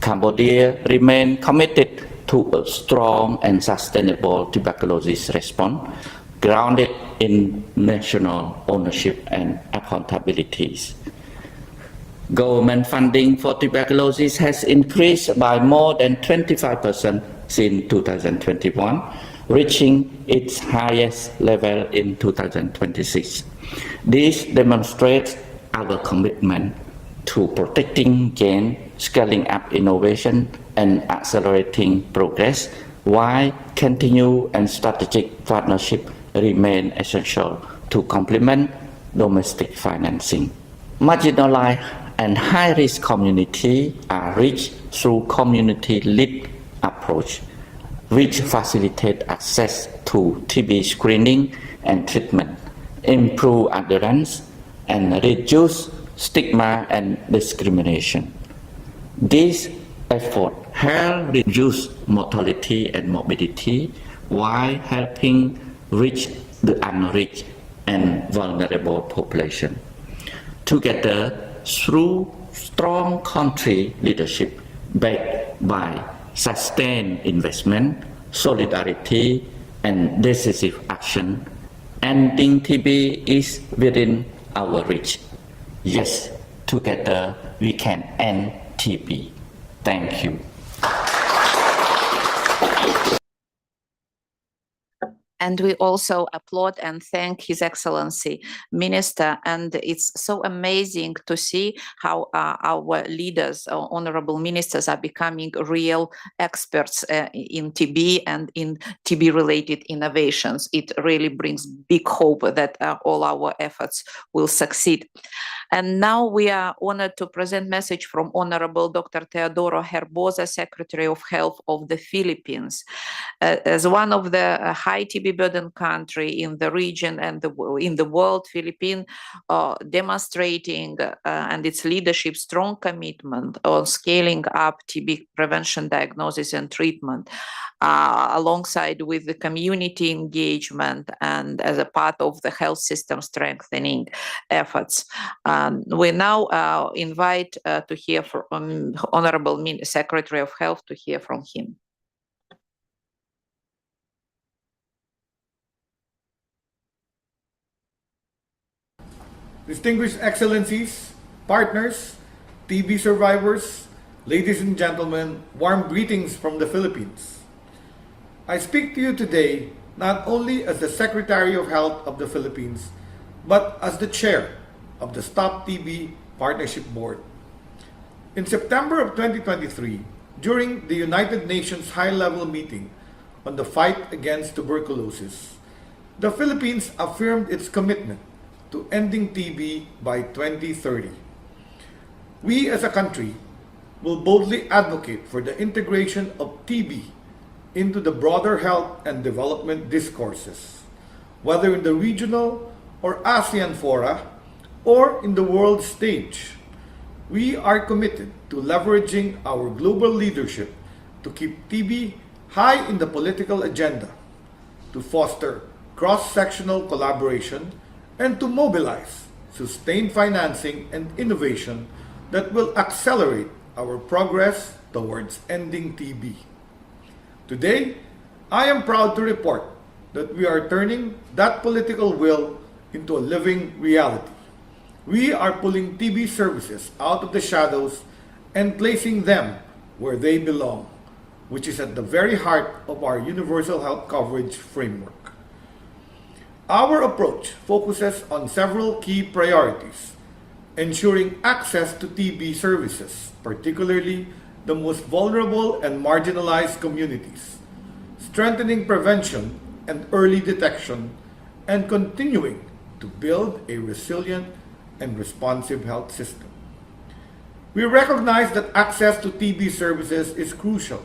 Cambodia remains committed to a strong and sustainable tuberculosis response, grounded in national ownership and accountabilities. Government funding for tuberculosis has increased by more than 25% since 2021, reaching its highest level in 2026. This demonstrates our commitment to protecting gain, scaling up innovation, and accelerating progress, while continued and strategic partnership remain essential to complement domestic financing. Marginalized and high-risk communities are reached through community-led approach, which facilitate access to TB screening and treatment, improve adherence, and reduce stigma and discrimination. These efforts help reduce mortality and morbidity while helping reach the unreached and vulnerable population. Together, through strong country leadership backed by sustained investment, solidarity, and decisive action, ending TB is within our reach. Yes, together we can end TB. Thank you. And we also applaud and thank His Excellency Minister. And it's so amazing to see how our leaders, our honorable ministers, are becoming real experts in TB and in TB-related innovations. It really brings big hope that all our efforts will succeed. And now we are honored to present message from Honorable Dr. Teodoro Herbosa, Secretary of Health of the Philippines. As one of the high TB burden country in the region and in the world, Philippines demonstrating and its leadership strong commitment on scaling up TB prevention, diagnosis, and treatment, alongside with the community engagement and as a part of the health system strengthening efforts. We now invite to hear from Honorable Secretary of Health to hear from him. Distinguished Excellencies, partners, TB survivors, ladies and gentlemen, warm greetings from the Philippines. I speak to you today not only as the Secretary of Health of the Philippines, but as the Chair of the Stop TB Partnership Board. In September of 2023, during the United Nations High-Level Meeting on the fight against tuberculosis, the Philippines affirmed its commitment to ending TB by 2030. We as a country will boldly advocate for the integration of TB into the broader health and development discourses, whether in the regional or ASEAN fora or in the world stage. We are committed to leveraging our global leadership to keep TB high in the political agenda, to foster cross-sectional collaboration, and to mobilize sustained financing and innovation that will accelerate our progress towards ending TB. Today, I am proud to report that we are turning that political will into a living reality. We are pulling TB services out of the shadows and placing them where they belong, which is at the very heart of our universal health coverage framework. Our approach focuses on several key priorities: ensuring access to TB services, particularly the most vulnerable and marginalized communities, strengthening prevention and early detection, and continuing to build a resilient and responsive health system. We recognize that access to TB services is crucial.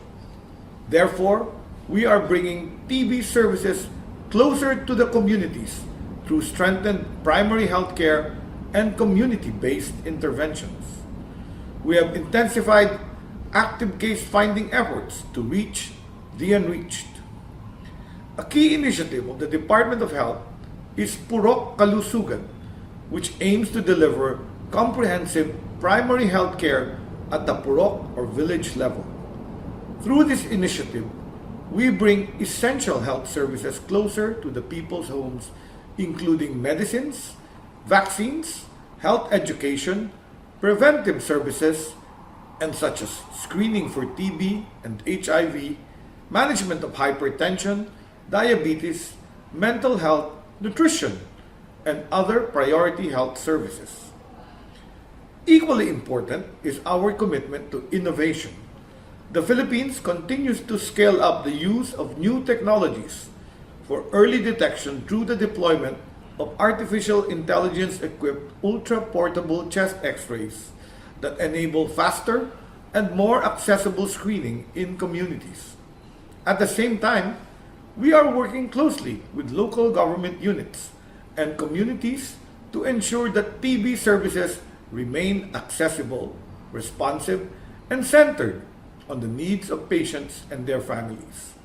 Therefore, we are bringing TB services closer to the communities through strengthened primary health care and community-based interventions. We have intensified active case finding efforts to reach the unreached. A key initiative of the Department of Health is Purok Kalusugan, which aims to deliver comprehensive primary health care at the Purok or village level. Through this initiative, we bring essential health services closer to the people's homes, including medicines, vaccines, health education, preventive services, and such as screening for TB and HIV, management of hypertension, diabetes, mental health, nutrition, and other priority health services. Equally important is our commitment to innovation. The Philippines continues to scale up the use of new technologies for early detection through the deployment of artificial intelligence-equipped ultra-portable chest X-rays that enable faster and more accessible screening in communities. At the same time, we are working closely with local government units and communities to ensure that TB services remain accessible, responsive, and centered on the needs of patients and their families.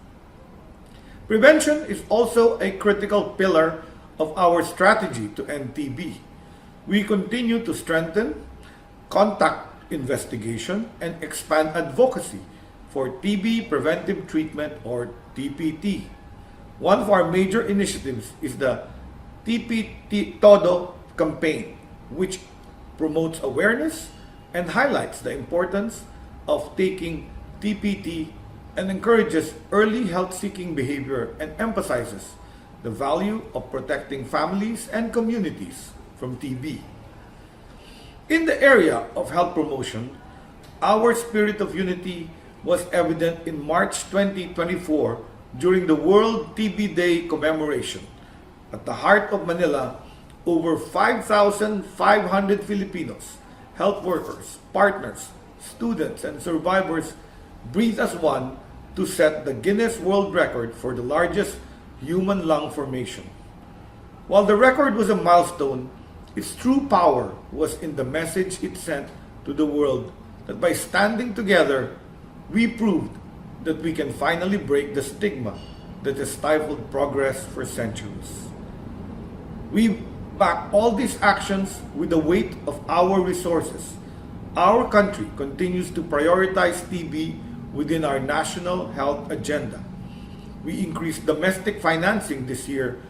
Prevention is also a critical pillar of our strategy to end TB. We continue to strengthen contact investigation and expand advocacy for TB preventive treatment or TPT. One of our major initiatives is the TPT Todo campaign, which promotes awareness and highlights the importance of taking TPT and encourages early health-seeking behavior and emphasizes the value of protecting families and communities from TB. In the area of health promotion, our spirit of unity was evident in March 2024 during the World TB Day commemoration. At the heart of Manila, over 5,500 Filipinos, health workers, partners, students, and survivors breathed as one to set the Guinness World Record for the largest human lung formation. While the record was a milestone, its true power was in the message it sent to the world that by standing together, we proved that we can finally break the stigma that has stifled progress for centuries. We back all these actions with the weight of our resources. Our country continues to prioritize TB within our national health agenda. We increased domestic financing this year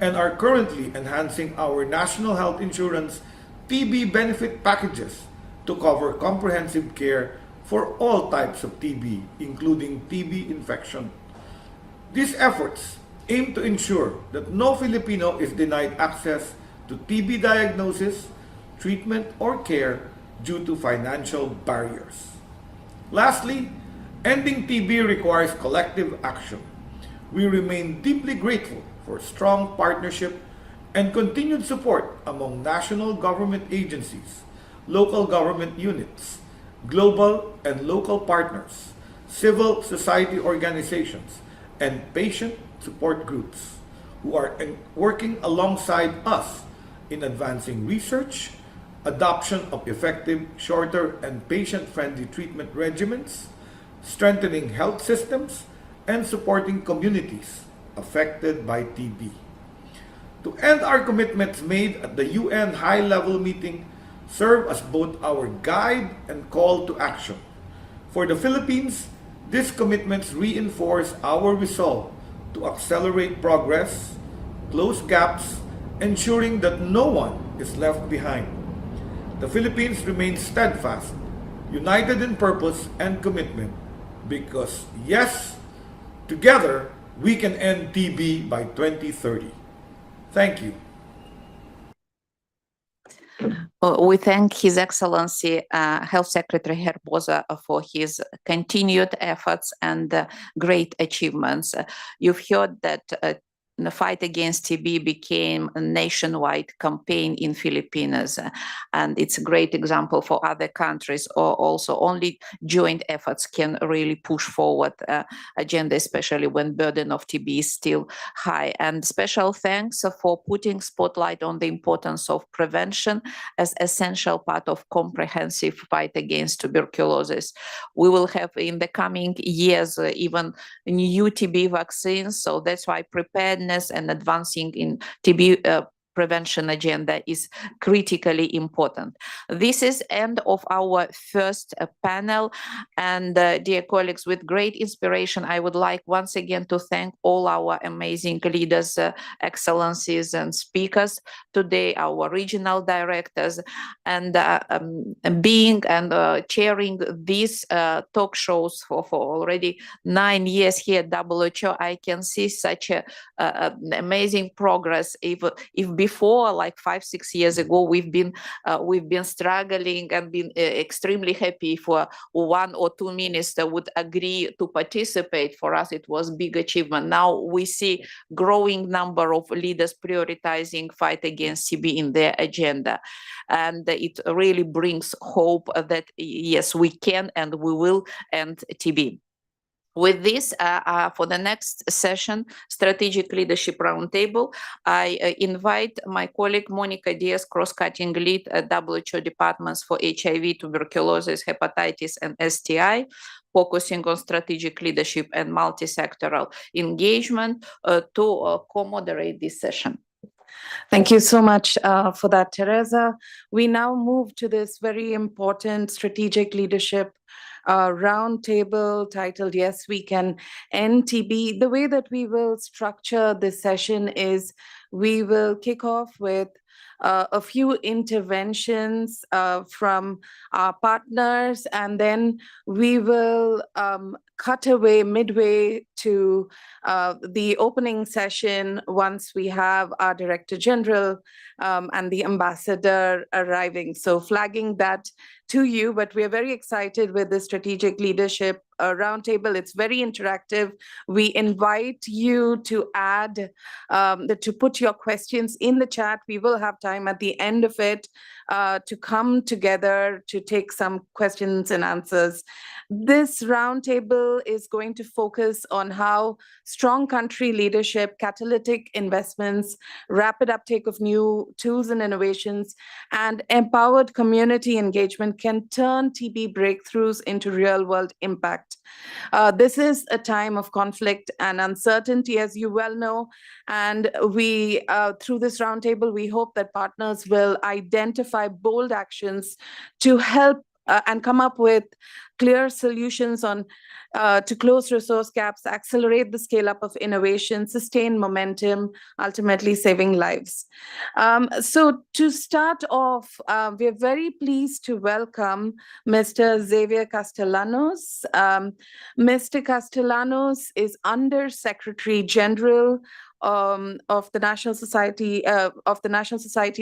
and are currently enhancing our national health insurance TB benefit packages to cover comprehensive care for all types of TB, including TB infection. These efforts aim to ensure that no Filipino is denied access to TB diagnosis, treatment, or care due to financial barriers. Lastly, ending TB requires collective action. We remain deeply grateful for strong partnership and continued support among national government agencies, local government units, global and local partners, civil society organizations, and patient support groups who are working alongside us in advancing research, adoption of effective, shorter, and patient-friendly treatment regimens, strengthening health systems, and supporting communities affected by TB. To end, our commitments made at the UN high-level meeting serve as both our guide and call to action. For the Philippines, these commitments reinforce our resolve to accelerate progress, close gaps, ensuring that no one is left behind. The Philippines remains steadfast, united in purpose and commitment, because yes, together we can end TB by 2030. Thank you. We thank His Excellency Health Secretary Herbosa for his continued efforts and great achievements. You've heard that the fight against TB became a nationwide campaign in Philippines, and it's a great example for other countries. Or also, only joint efforts can really push forward agenda, especially when burden of TB is still high. And special thanks for putting spotlight on the importance of prevention as essential part of comprehensive fight against tuberculosis. We will have in the coming years even new TB vaccines, so that's why preparedness and advancing in TB prevention agenda is critically important. This is end of our first panel, and dear colleagues, with great inspiration, I would like once again to thank all our amazing leaders, excellencies and speakers today, our regional directors, and being and chairing these talk shows for already 9 years here at WHO, I can see such a amazing progress. If before, like 5-6 years ago, we've been struggling and been extremely happy if 1 or 2 ministers would agree to participate. For us, it was big achievement. Now we see growing number of leaders prioritizing fight against TB in their agenda, and it really brings hope that yes, we can and we will end TB. With this, for the next session, Strategic Leadership Roundtable, I invite my colleague Monica Diaz, cross-cutting lead at WHO departments for HIV, tuberculosis, hepatitis, and STI, focusing on strategic leadership and multi-sectoral engagement, to co-moderate this session. Thank you so much for that, Teresa. We now move to this very important strategic leadership roundtable titled Yes, We Can End TB. The way that we will structure this session is we will kick off with a few interventions from our partners, and then we will cut away midway to the opening session once we have our Director General and the Ambassador arriving. So flagging that to you, but we are very excited with the Strategic Leadership Roundtable. It's very interactive. We invite you to add, to put your questions in the chat. We will have time at the end of it to come together to take some questions and answers. This roundtable is going to focus on how strong country leadership, catalytic investments, rapid uptake of new tools and innovations, and empowered community engagement can turn TB breakthroughs into real-world impact. This is a time of conflict and uncertainty, as you well know, and we, through this roundtable, we hope that partners will identify bold actions to help and come up with clear solutions on to close resource gaps, accelerate the scale up of innovation, sustain momentum, ultimately saving lives. So to start off, we're very pleased to welcome Mr. Xavier Castellanos. Mr. Castellanos is Under Secretary General of the National Society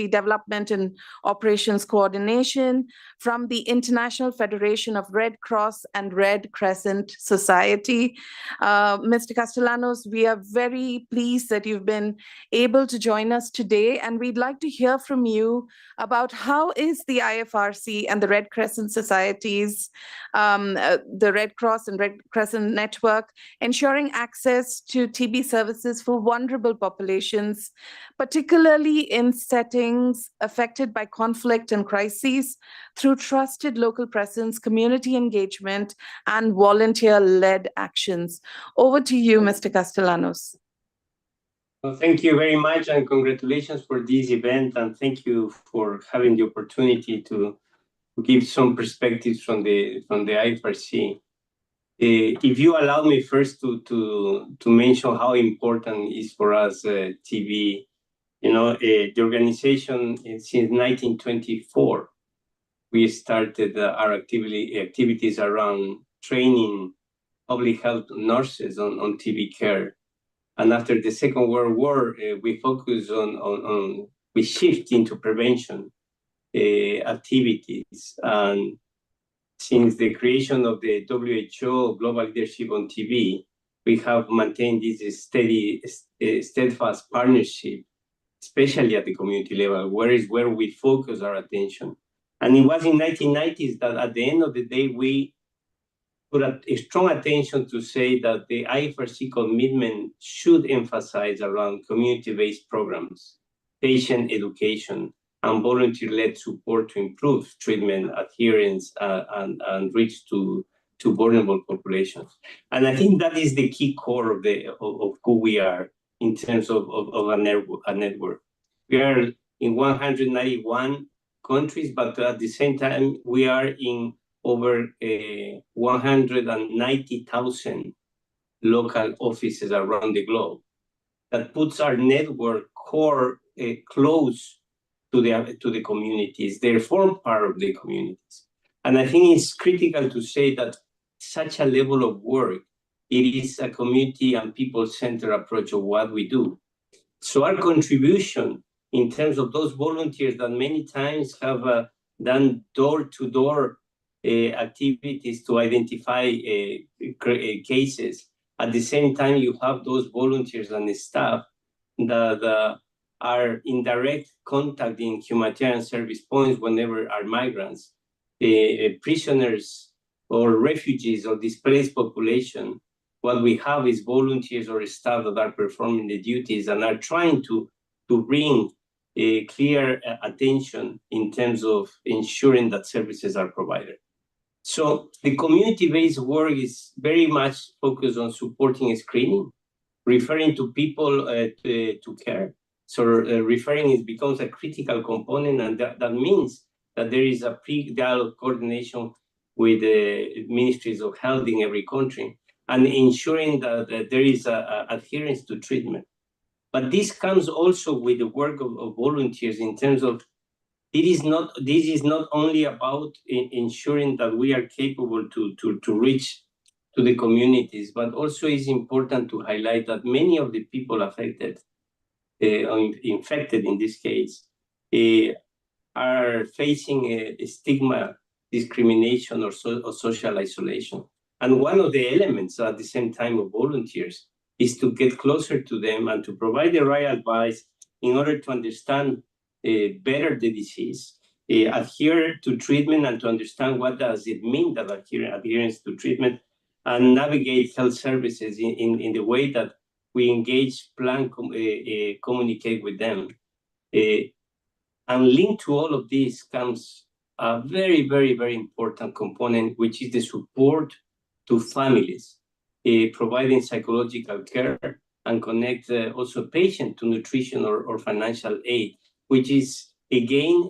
Development and Operations Coordination from the International Federation of Red Cross and Red Crescent Society. Mr. Castellanos, we are very pleased that you've been able to join us today, and we'd like to hear from you about how is the IFRC and the Red Crescent Societies, the Red Cross and Red Crescent Network, ensuring access to TB services for vulnerable populations, particularly in settings affected by conflict and crises, through trusted local presence, community engagement, and volunteer-led actions. Over to you, Mr. Castellanos. Well, thank you very much, and congratulations for this event, and thank you for having the opportunity to give some perspectives from the IFRC. If you allow me first to mention how important is for us TB, the organization since 1924, we started our activities around training public health nurses on TB care. And after the Second World War, we focused we shift into prevention. activities. And since the creation of the WHO Global Leadership on TB, we have maintained this steady, steadfast partnership, especially at the community level, where we focus our attention. And it was in 1990s that at the end of the day, we put a strong attention to say that the IFRC commitment should emphasize around community-based programs, patient education, and volunteer-led support to improve treatment adherence and reach to vulnerable populations. And I think that is the key core of who we are in terms of a network. We are in 191 countries, but at the same time, we are in over 190,000 local offices around the globe. That puts our network core close to the communities. They form part of the communities. And I think it's critical to say that such a level of work, it is a community and people-centered approach of what we do. So our contribution in terms of those volunteers that many times have done door-to-door activities to identify cases. At the same time, you have those volunteers and the staff that are in direct contact in humanitarian service points whenever are migrants, prisoners or refugees or displaced population. What we have is volunteers or staff that are performing the duties and are trying to bring a clear attention in terms of ensuring that services are provided. So the community-based work is very much focused on supporting screening, referring to people to care. So referring becomes a critical component, and that means that there is a pre-dialogue coordination with the ministries of health in every country and ensuring that there is adherence to treatment. But this comes also with the work of volunteers in terms of this is not only about ensuring that we are capable to reach to the communities, but also is important to highlight that many of the people affected, infected in this case, are facing a stigma, discrimination, or social isolation. And one of the elements at the same time of volunteers is to get closer to them and to provide the right advice in order to understand better the disease, adhere to treatment, and to understand what does it mean that adherence to treatment, and navigate health services in the way that we engage, plan, communicate with them. And linked to all of this comes a very, very, very important component, which is the support to families, providing psychological care and connect also patient to nutrition or financial aid, which is, again,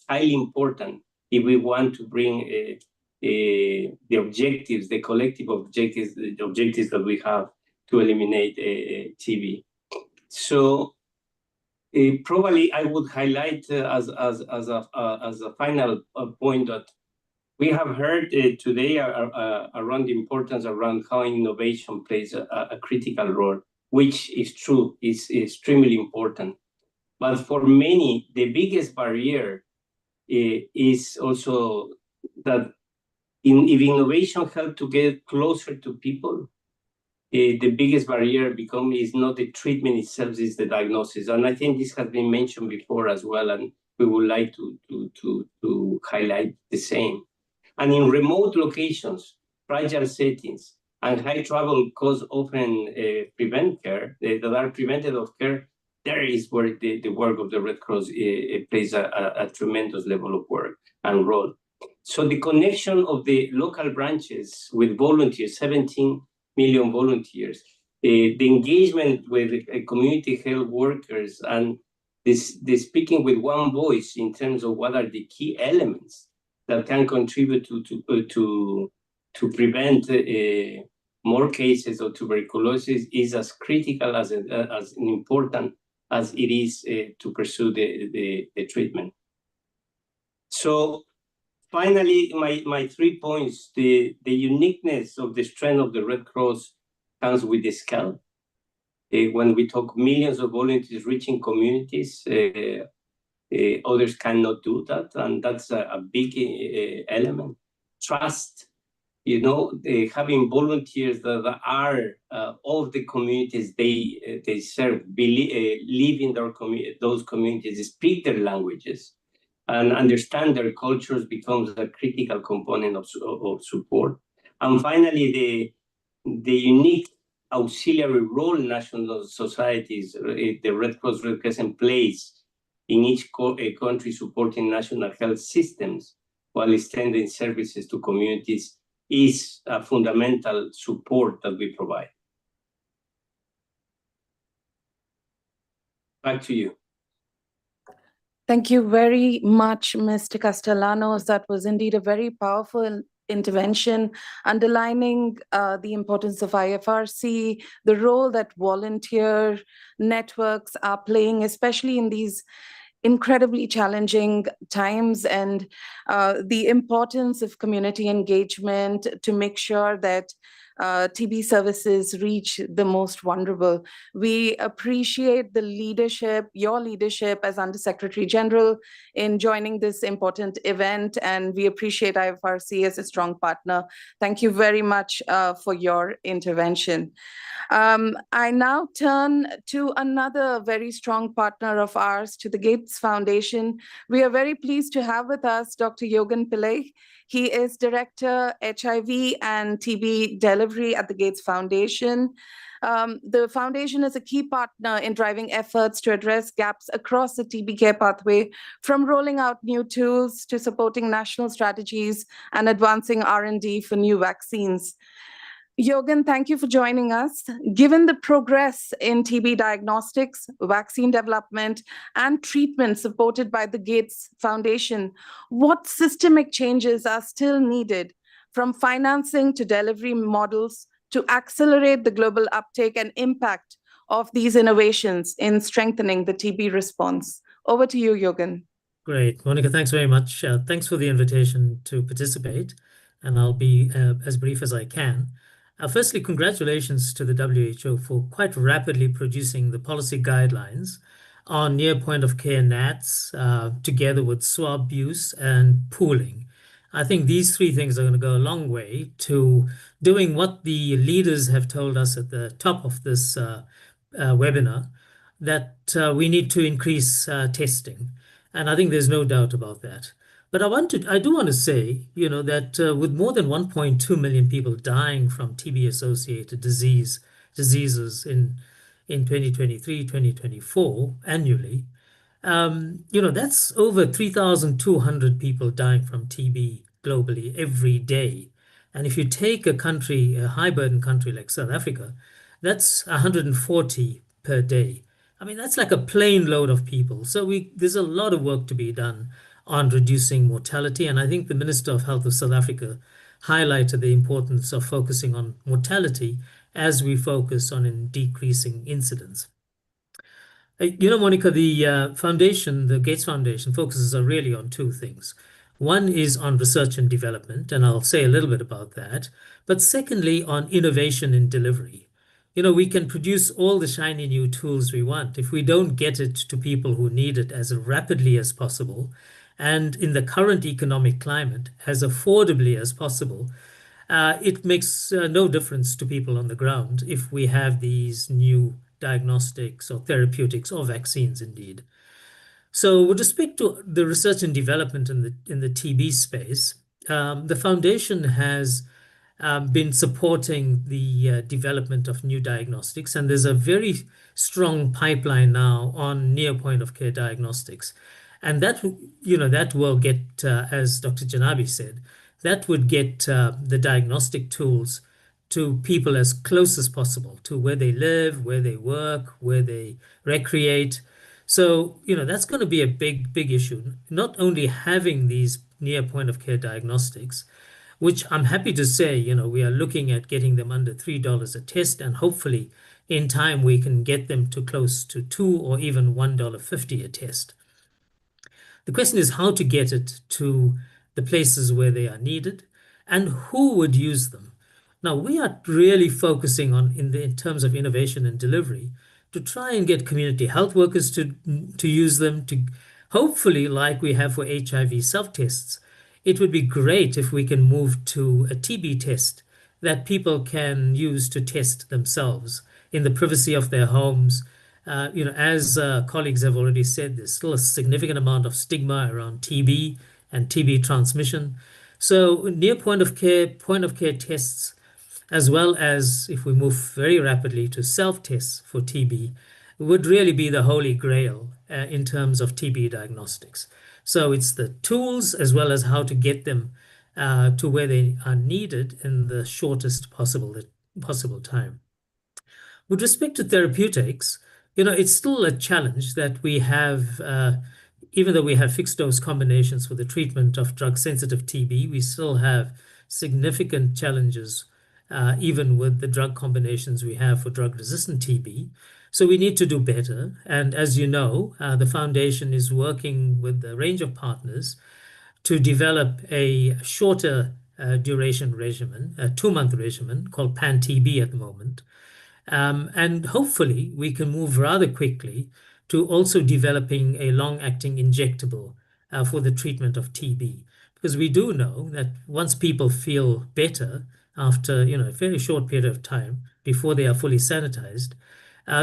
highly important if we want to bring the objectives, the collective objectives, the objectives that we have to eliminate TB. So probably I would highlight as a final point that we have heard today around the importance around how innovation plays a critical role, which is true, is extremely important. But for many, the biggest barrier is also that if innovation helps to get closer to people, the biggest barrier is not the treatment itself, is the diagnosis. And I think this has been mentioned before as well, and we would like to highlight the same. And in remote locations, fragile settings, and high travel costs often prevent care, that are prevented of care, there is where the work of the Red Cross plays a tremendous level of work and role. So the connection of the local branches with volunteers, 17 million volunteers, the engagement with community health workers, and the speaking with one voice in terms of what are the key elements that can contribute to prevent more cases of tuberculosis is as critical as important as it is to pursue the treatment. So finally, my 3 points, the uniqueness of the strength of the Red Cross comes with the scale. When we talk millions of volunteers reaching communities, Others cannot do that, and that's a big element. Trust, having volunteers that are of the communities they serve, live in those communities, speak their languages, and understand their cultures becomes a critical component of support. And finally, the unique auxiliary role national societies, the Red Cross, Red Crescent plays in each country supporting national health systems while extending services to communities is a fundamental support that we provide. Back to you. Thank you very much, Mr. Castellanos. That was indeed a very powerful intervention, underlining the importance of IFRC, the role that volunteer networks are playing, especially in these incredibly challenging times, and the importance of community engagement to make sure that TB services reach the most vulnerable. We appreciate the leadership, your leadership as Undersecretary General in joining this important event, and we appreciate IFRC as a strong partner. Thank you very much for your intervention. I now turn to another very strong partner of ours, to the Gates Foundation. We are very pleased to have with us Dr. Yogan Pillai. He is Director, HIV and TB Delivery at the Gates Foundation. The foundation is a key partner in driving efforts to address gaps across the TB care pathway, from rolling out new tools to supporting national strategies and advancing R&D for new vaccines. Yogan, thank you for joining us. Given the progress in TB diagnostics, vaccine development, and treatment supported by the Gates Foundation, what systemic changes are still needed, from financing to delivery models, to accelerate the global uptake and impact of these innovations in strengthening the TB response? Over to you, Yogan. Great. Monica, thanks very much. Thanks for the invitation to participate, and I'll be as brief as I can. Firstly, congratulations to the WHO for quite rapidly producing the policy guidelines on near point of care NATs, together with swab use and pooling. I think these three things are going to go a long way to doing what the leaders have told us at the top of this webinar, that we need to increase testing. And I think there's no doubt about that. But I do want to say, that with more than 1.2 million people dying from TB-associated diseases in 2023, 2024 annually, that's over 3,200 people dying from TB globally every day. And if you take a high-burden country like South Africa, that's 140 per day. I mean, that's like a plane load of people. So there's a lot of work to be done on reducing mortality. And I think the Minister of Health of South Africa highlighted the importance of focusing on mortality as we focus on decreasing incidence. Monica, the foundation, the Gates Foundation, focuses really on two things. One is on research and development, and I'll say a little bit about that. But secondly, on innovation in delivery. We can produce all the shiny new tools we want. If we don't get it to people who need it as rapidly as possible, and in the current economic climate, as affordably as possible, it makes no difference to people on the ground if we have these new diagnostics or therapeutics or vaccines indeed. So with respect to the research and development in the TB space, the foundation has been supporting the development of new diagnostics, and there's a very strong pipeline now on near point of care diagnostics. And that will get, as Dr. Janabi said, that would get the diagnostic tools to people as close as possible to where they live, where they work, where they recreate. So, that's going to be a big, big issue. Not only having these near point of care diagnostics, which I'm happy to say, we are looking at getting them under $3 a test, and hopefully in time we can get them to close to $2 or even $1.50 a test. The question is how to get it to the places where they are needed and who would use them. Now, we are really focusing on, in terms of innovation and delivery, to try and get community health workers to use them, to hopefully, like we have for HIV self-tests, it would be great if we can move to a TB test that people can use to test themselves in the privacy of their homes. As colleagues have already said, there's still a significant amount of stigma around TB and TB transmission. So near point of care tests, as well as if we move very rapidly to self-tests for TB, would really be the holy grail in terms of TB diagnostics. So it's the tools as well as how to get them to where they are needed in the shortest possible time. With respect to therapeutics, it's still a challenge that we have, even though we have fixed dose combinations for the treatment of drug-sensitive TB, we still have significant challenges even with the drug combinations we have for drug-resistant TB. So we need to do better. And as you know, the foundation is working with a range of partners to develop a shorter duration regimen, a 2-month regimen called PAN-TB at the moment. And hopefully we can move rather quickly to also developing a long-acting injectable for the treatment of TB. Because we do know that once people feel better after a very short period of time before they are fully sanitized,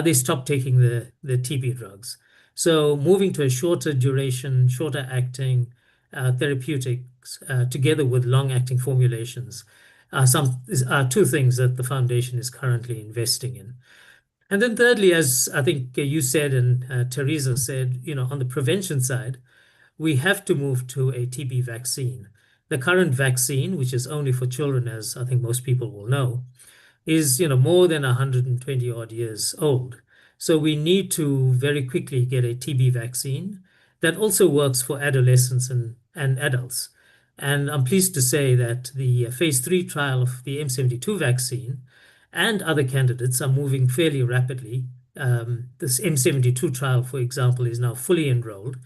they stop taking the TB drugs. So moving to a shorter duration, shorter acting therapeutics together with long-acting formulations are two things that the foundation is currently investing in. And then thirdly, as I think you said and Teresa said, on the prevention side, we have to move to a TB vaccine. The current vaccine, which is only for children, as I think most people will know, is more than 120 odd years old. So we need to very quickly get a TB vaccine that also works for adolescents and adults. And I'm pleased to say that the phase 3 trial of the M72 vaccine and other candidates are moving fairly rapidly. This M72 trial, for example, is now fully enrolled.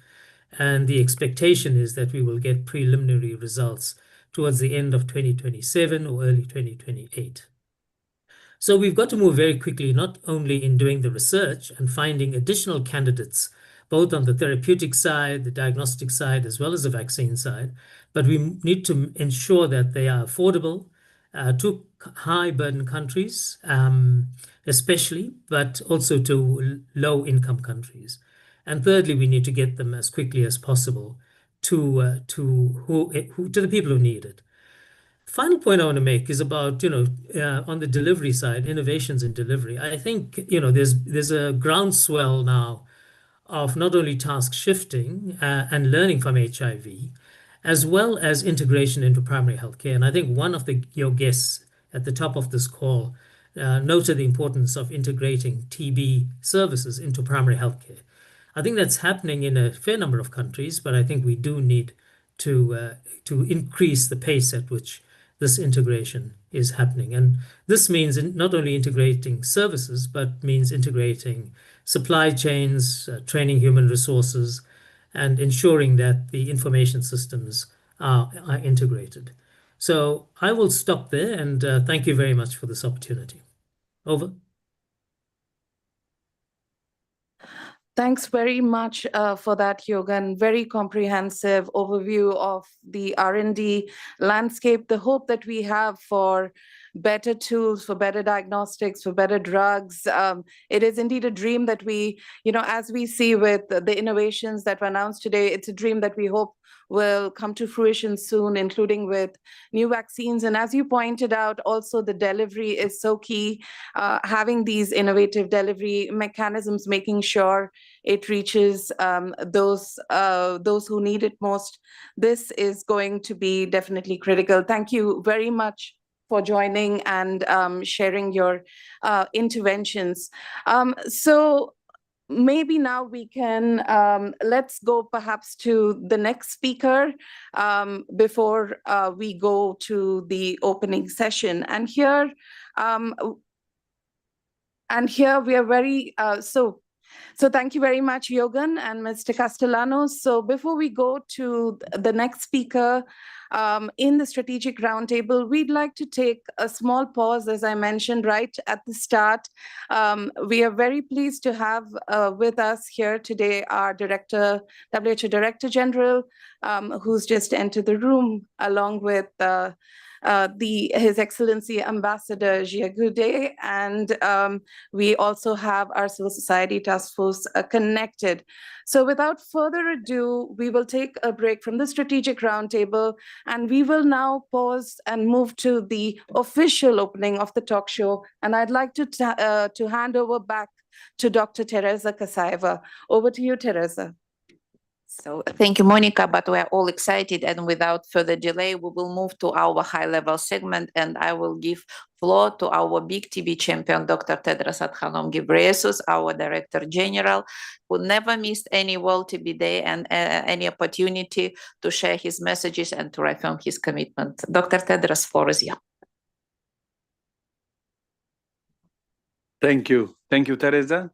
And the expectation is that we will get preliminary results towards the end of 2027 or early 2028. So we've got to move very quickly, not only in doing the research and finding additional candidates, both on the therapeutic side, the diagnostic side, as well as the vaccine side, but we need to ensure that they are affordable to high-burden countries, especially, but also to low-income countries. And thirdly, we need to get them as quickly as possible to the people who need it. Final point I want to make is about, on the delivery side, innovations in delivery. I think, there's a groundswell now of not only task shifting and learning from HIV, as well as integration into primary healthcare. And I think one of your guests at the top of this call noted the importance of integrating TB services into primary healthcare. I think that's happening in a fair number of countries, but I think we do need to increase the pace at which this integration is happening. And this means not only integrating services, but means integrating supply chains, training human resources, and ensuring that the information systems are integrated. So I will stop there and thank you very much for this opportunity. Over. Thanks very much for that, Yogan. Very comprehensive overview of the R&D landscape, the hope that we have for better tools, for better diagnostics, for better drugs. It is indeed a dream that we, as we see with the innovations that were announced today, it's a dream that we hope will come to fruition soon, including with new vaccines. And as you pointed out, also the delivery is so key, having these innovative delivery mechanisms, making sure it reaches those who need it most. This is going to be definitely critical. Thank you very much for joining and sharing your interventions. So maybe now we can, let's go perhaps to the next speaker before we go to the opening session. And here we are very, so So thank you very much, Yogan and Mr. Castellanos. So before we go to the next speaker in the strategic roundtable, we'd like to take a small pause, as I mentioned right at the start. We are very pleased to have with us here today our director, WHO Director General, who's just entered the room, along with His Excellency Ambassador Jiagude, and we also have our civil society task force connected. So without further ado, we will take a break from the strategic roundtable, and we will now pause and move to the official opening of the talk show. And I'd like to hand over back to Dr. Teresa Kasaeva. Over to you, Teresa. So thank you, Monica, but we're all excited, and without further delay, we will move to our high-level segment, and I will give floor to our big TB champion, Dr. Tedros Adhanom Ghebreyesus, our Director General, who never missed any World TB Day and any opportunity to share his messages and to reaffirm his commitment. Dr. Tedros, floor is yours. Thank you. Thank you, Teresa.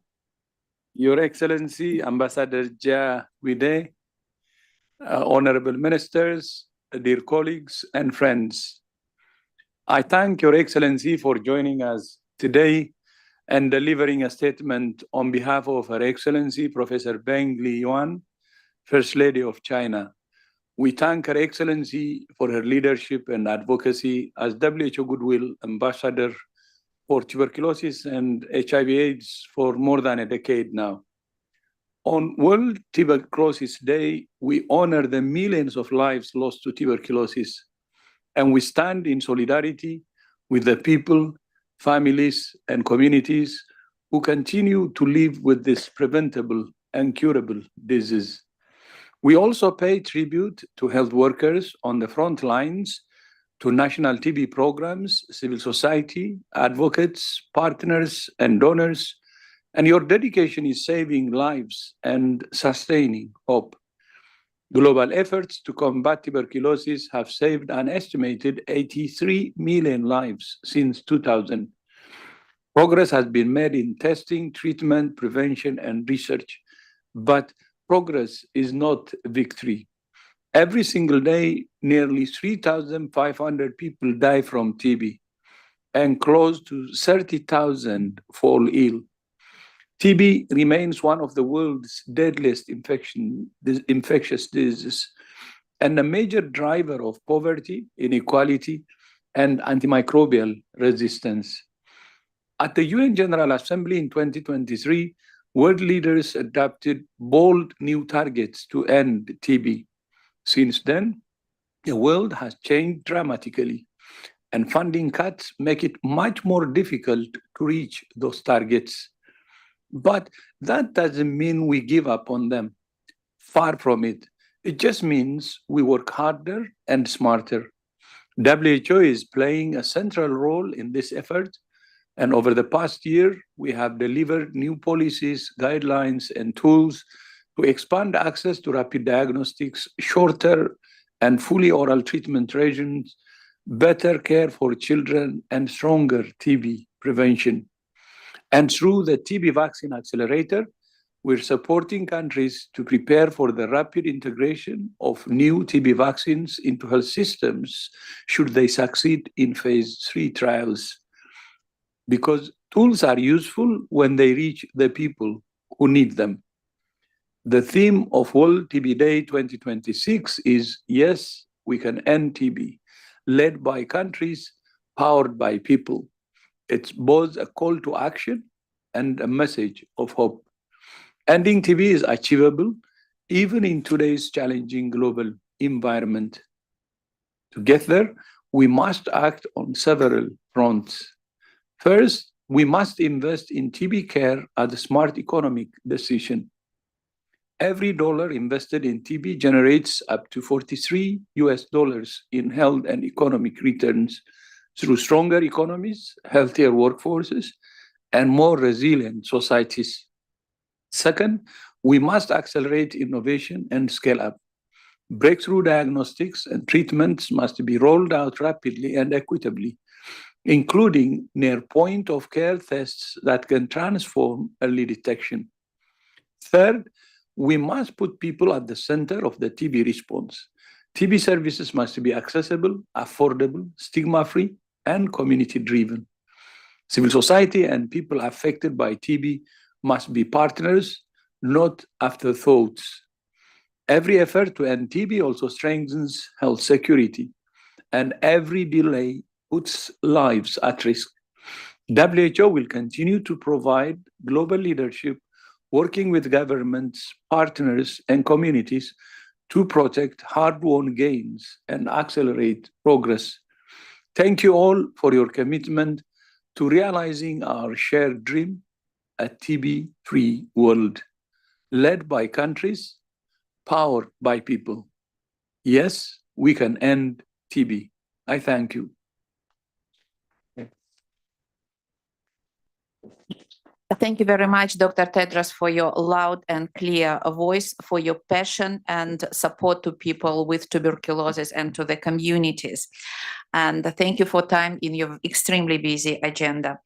Your Excellency, Ambassador Jiagude, honorable ministers, dear colleagues and friends, I thank Your Excellency for joining us today and delivering a statement on behalf of Her Excellency Professor Beng Liyuan, First Lady of China. We thank Her Excellency for her leadership and advocacy as WHO Goodwill Ambassador for tuberculosis and HIV/AIDS for more than a decade now. On World Tuberculosis Day, we honor the millions of lives lost to tuberculosis, and we stand in solidarity with the people, families, and communities who continue to live with this preventable and curable disease. We also pay tribute to health workers on the front lines, to national TB programs, civil society, advocates, partners, and donors, and your dedication is saving lives and sustaining hope. Global efforts to combat tuberculosis have saved an estimated 83 million lives since 2000. Progress has been made in testing, treatment, prevention, and research, but progress is not victory. Every single day, nearly 3,500 people die from TB, and close to 30,000 fall ill. TB remains one of the world's deadliest infectious diseases and a major driver of poverty, inequality, and antimicrobial resistance. At the UN General Assembly in 2023, world leaders adopted bold new targets to end TB. Since then, the world has changed dramatically, and funding cuts make it much more difficult to reach those targets. But that doesn't mean we give up on them. Far from it. It just means we work harder and smarter. WHO is playing a central role in this effort, and over the past year, we have delivered new policies, guidelines, and tools to expand access to rapid diagnostics, shorter and fully oral treatment regimens, better care for children, and stronger TB prevention. And through the TB Vaccine Accelerator, we're supporting countries to prepare for the rapid integration of new TB vaccines into health systems should they succeed in phase 3 trials. Because tools are useful when they reach the people who need them. The theme of World TB Day 2026 is Yes, we can end TB, led by countries, powered by people. It's both a call to action and a message of hope. Ending TB is achievable even in today's challenging global environment. To get there, we must act on several fronts. First, we must invest in TB care as a smart economic decision. Every dollar invested in TB generates up to $43 in health and economic returns through stronger economies, healthier workforces, and more resilient societies. Second, we must accelerate innovation and scale up. Breakthrough diagnostics and treatments must be rolled out rapidly and equitably, including near point-of-care tests that can transform early detection. Third, we must put people at the center of the TB response. TB services must be accessible, affordable, stigma-free, and community-driven. Civil society and people affected by TB must be partners, not afterthoughts. Every effort to end TB also strengthens health security, and every delay puts lives at risk. WHO will continue to provide global leadership, working with governments, partners, and communities to protect hard-won gains and accelerate progress. Thank you all for your commitment to realizing our shared dream, a TB-free world, led by countries, powered by people. Yes, we can end TB. I thank you. Thank you very much, Dr. Tedros, for your loud and clear voice, for your passion and support to people with tuberculosis and to the communities. And thank you for time in your extremely busy agenda.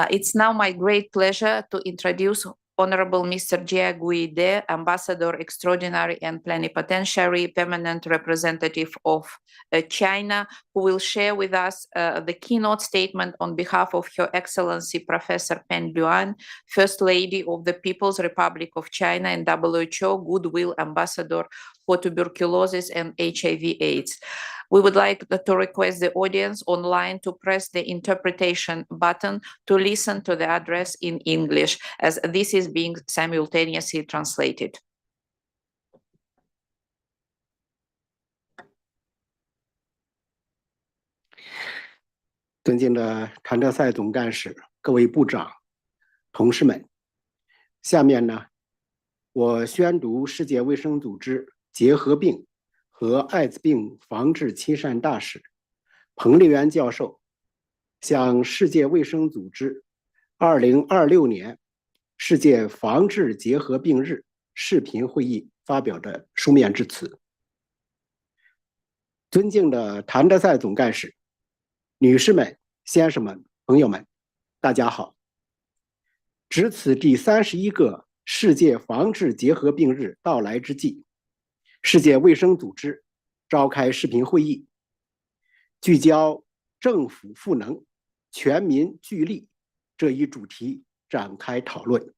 It's now my great pleasure to introduce Honorable Mr. Jia Guide, Ambassador Extraordinary and Plenipotentiary Permanent Representative of China, who will share with us the keynote statement on behalf of Her Excellency Professor Peng Luan, First Lady of the People's Republic of China and WHO Goodwill Ambassador for Tuberculosis and HIV/AIDS. We would like to request the audience online to press the interpretation button to listen to the address in English, as this is being simultaneously translated.尊敬的谭德赛总干事、各位部长、同事们，下面呢，我宣读世界卫生组织结核病和艾滋病防治亲善大使彭丽媛教授向世界卫生组织2026年世界防治结核病日视频会议发表的书面致辞。尊敬的谭德赛总干事、女士们、先生们、朋友们，大家好！值此第31个世界防治结核病日到来之际，世界卫生组织召开视频会议，聚焦政府赋能、全民聚力这一主题展开讨论，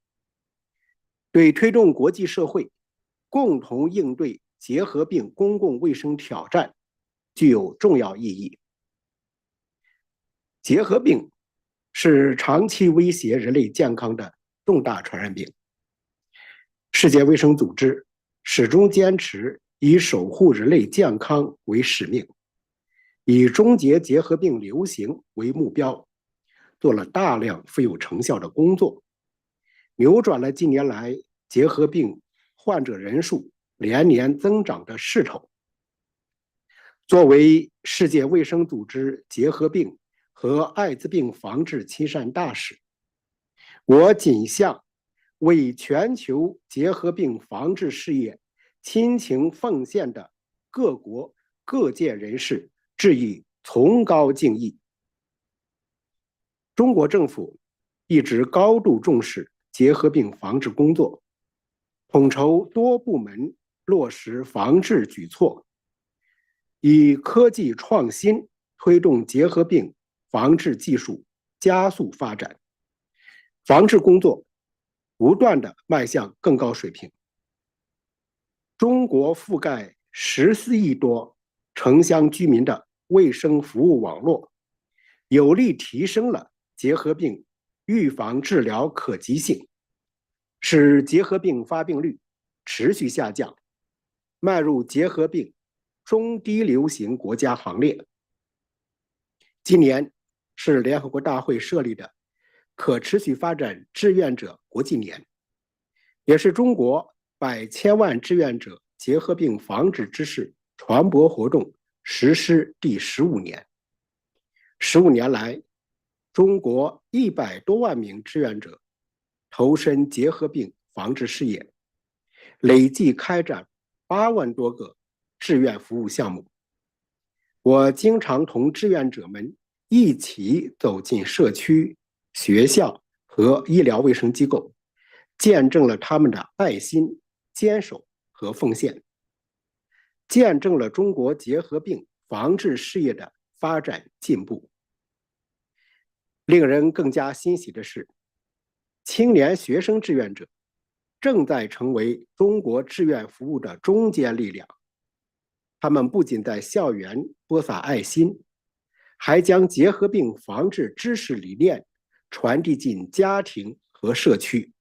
对推动国际社会共同应对结核病公共卫生挑战具有重要意义。结核病是长期威胁人类健康的重大传染病。世界卫生组织始终坚持以守护人类健康为使命，以终结结核病流行为目标，做了大量富有成效的工作，扭转了近年来结核病患者人数连年增长的势头。作为世界卫生组织结核病和艾滋病防治亲善大使，我谨向为全球结核病防治事业倾情奉献的各国各界人士致以崇高敬意。中国政府一直高度重视结核病防治工作，统筹多部门落实防治举措，以科技创新推动结核病防治技术加速发展，防治工作不断地迈向更高水平。中国覆盖14亿多城乡居民的卫生服务网络，有力提升了结核病预防治疗可及性，使结核病发病率持续下降，迈入结核病中低流行国家行列。今年是联合国大会设立的可持续发展志愿者国际年，也是中国100千万志愿者结核病防治知识传播活动实施第15年。15年来，中国100多万名志愿者投身结核病防治事业，累计开展8万多个志愿服务项目。我经常同志愿者们一起走进社区、学校和医疗卫生机构，见证了他们的爱心、坚守和奉献，见证了中国结核病防治事业的发展进步。令人更加欣喜的是，青年学生志愿者正在成为中国志愿服务的中坚力量。他们不仅在校园播撒爱心，还将结核病防治知识理念传递进家庭和社区，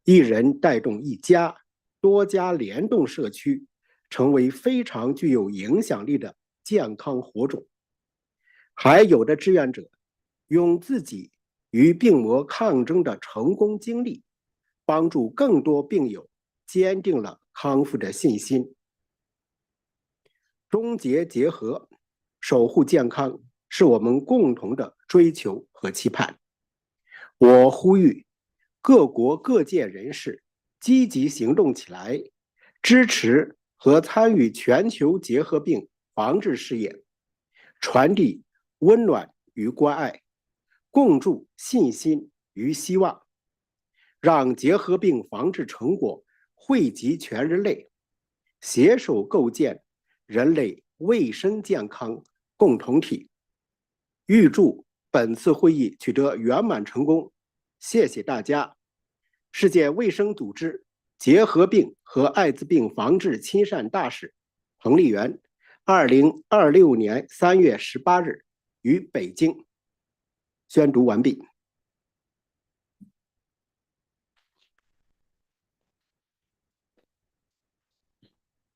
一人带动一家，多家联动社区，成为非常具有影响力的健康火种。还有的志愿者用自己与病魔抗争的成功经历，帮助更多病友坚定了康复的信心。终结结核，守护健康，是我们共同的追求和期盼。我呼吁各国各界人士积极行动起来，支持和参与全球结核病防治事业，传递温暖与关爱，共筑信心与希望，让结核病防治成果惠及全人类，携手构建人类卫生健康共同体。预祝本次会议取得圆满成功，谢谢大家。世界卫生组织结核病和艾滋病防治亲善大使彭丽媛，2026年3月18日于北京。宣读完毕。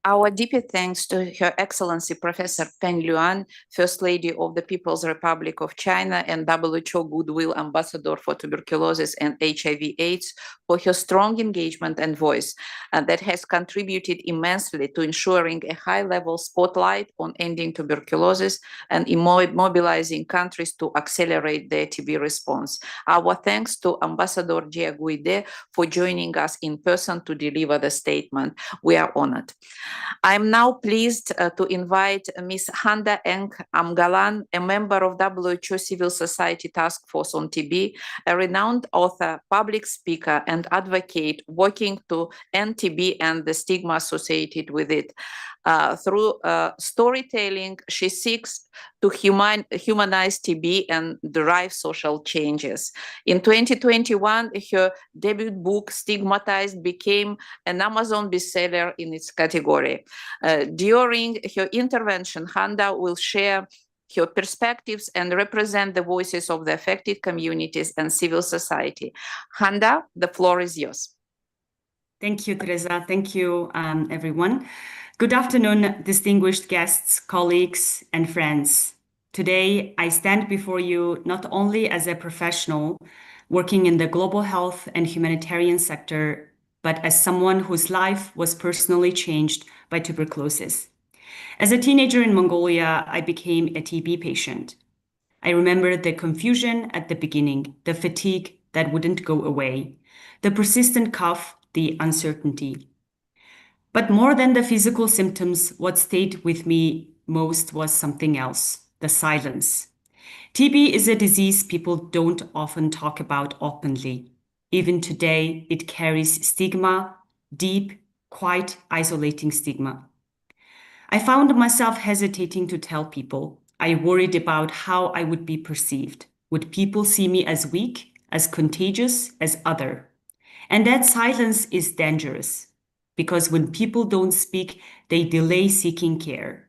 Our deepest thanks to Her Excellency Professor Peng Luan, First Lady of the People's Republic of China and WHO Goodwill Ambassador for Tuberculosis and HIV/AIDS, for her strong engagement and voice that has contributed immensely to ensuring a high-level spotlight on ending tuberculosis and mobilizing countries to accelerate their TB response. Our thanks to Ambassador Jia Guide for joining us in person to deliver the statement. We are honored. I am now pleased to invite Ms. Handa Eng Amgalan, a member of WHO Civil Society Task Force on TB, a renowned author, public speaker, and advocate working to end TB and the stigma associated with it. Through storytelling, she seeks to humanize TB and drive social changes. In 2021, her debut book, Stigmatized, became an Amazon bestseller in its category. During her intervention, Handa will share her perspectives and represent the voices of the affected communities and civil society. Handa, the floor is yours. Thank you, Teresa. Thank you, everyone. Good afternoon, distinguished guests, colleagues, and friends. Today, I stand before you not only as a professional working in the global health and humanitarian sector, but as someone whose life was personally changed by tuberculosis. As a teenager in Mongolia, I became a TB patient. I remember the confusion at the beginning, the fatigue that wouldn't go away, the persistent cough, the uncertainty. But more than the physical symptoms, what stayed with me most was something else, the silence. TB is a disease people don't often talk about openly. Even today, it carries stigma, deep, quite isolating stigma. I found myself hesitating to tell people. I worried about how I would be perceived. Would people see me as weak, as contagious, as other? And that silence is dangerous, because when people don't speak, they delay seeking care.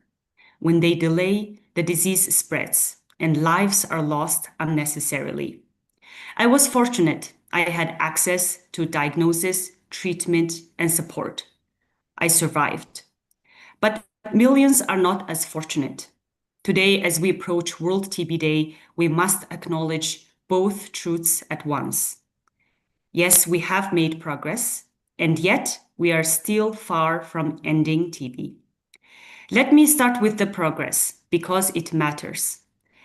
When they delay, the disease spreads and lives are lost unnecessarily. I was fortunate. I had access to diagnosis, treatment, and support. I survived. But millions are not as fortunate. Today, as we approach World TB Day, we must acknowledge both truths at once. Yes, we have made progress, and yet we are still far from ending TB. Let me start with the progress, because it matters.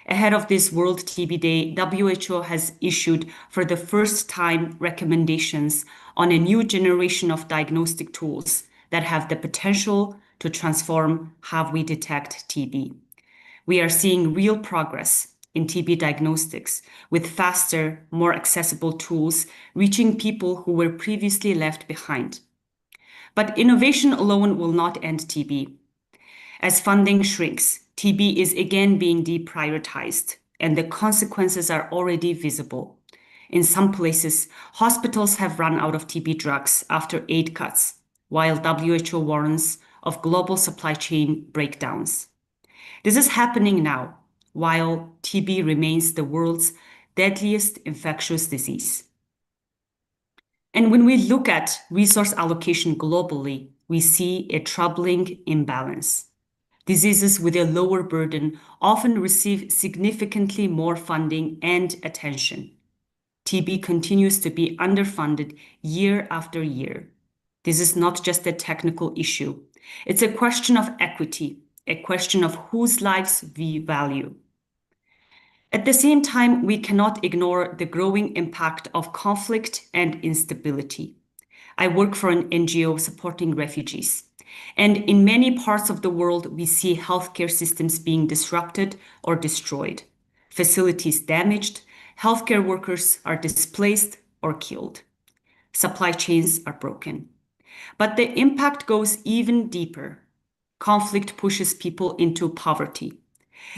Ahead of this World TB Day, WHO has issued for the first time recommendations on a new generation of diagnostic tools that have the potential to transform how we detect TB. We are seeing real progress in TB diagnostics, with faster, more accessible tools reaching people who were previously left behind. But innovation alone will not end TB. As funding shrinks, TB is again being deprioritized, and the consequences are already visible. In some places, hospitals have run out of TB drugs after aid cuts, while WHO warns of global supply chain breakdowns. This is happening now, while TB remains the world's deadliest infectious disease. And when we look at resource allocation globally, we see a troubling imbalance. Diseases with a lower burden often receive significantly more funding and attention. TB continues to be underfunded year after year. This is not just a technical issue. It's a question of equity, a question of whose lives we value. At the same time, we cannot ignore the growing impact of conflict and instability. I work for an NGO supporting refugees. And in many parts of the world, we see healthcare systems being disrupted or destroyed, facilities damaged, healthcare workers are displaced or killed. Supply chains are broken. But the impact goes even deeper. Conflict pushes people into poverty.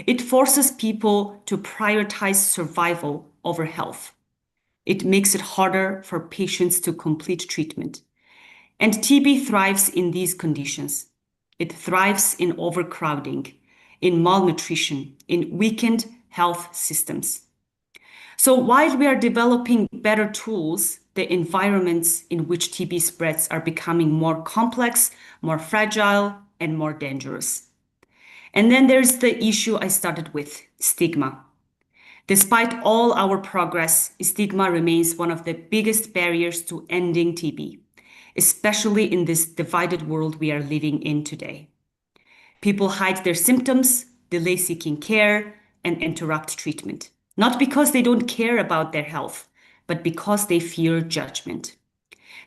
It forces people to prioritize survival over health. It makes it harder for patients to complete treatment. And TB thrives in these conditions. It thrives in overcrowding, in malnutrition, in weakened health systems. So while we are developing better tools, the environments in which TB spreads are becoming more complex, more fragile, and more dangerous. And then there's the issue I started with, stigma. Despite all our progress, stigma remains one of the biggest barriers to ending TB, especially in this divided world we are living in today. People hide their symptoms, delay seeking care, and interrupt treatment, not because they don't care about their health, but because they fear judgment.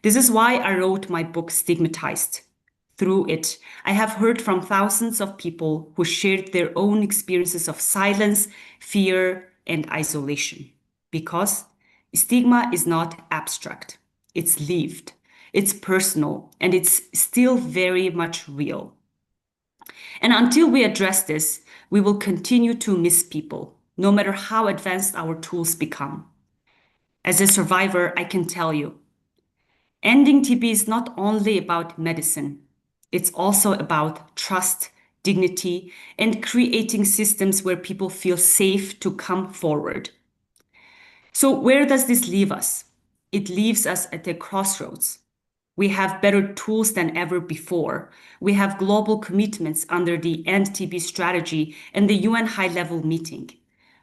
This is why I wrote my book, Stigmatized. Through it, I have heard from thousands of people who shared their own experiences of silence, fear, and isolation. Because stigma is not abstract, it's lived, it's personal, and it's still very much real. And until we address this, we will continue to miss people, no matter how advanced our tools become. As a survivor, I can tell you, ending TB is not only about medicine, it's also about trust, dignity, and creating systems where people feel safe to come forward. So where does this leave us? It leaves us at a crossroads. We have better tools than ever before. We have global commitments under the End TB strategy and the UN high-level meeting.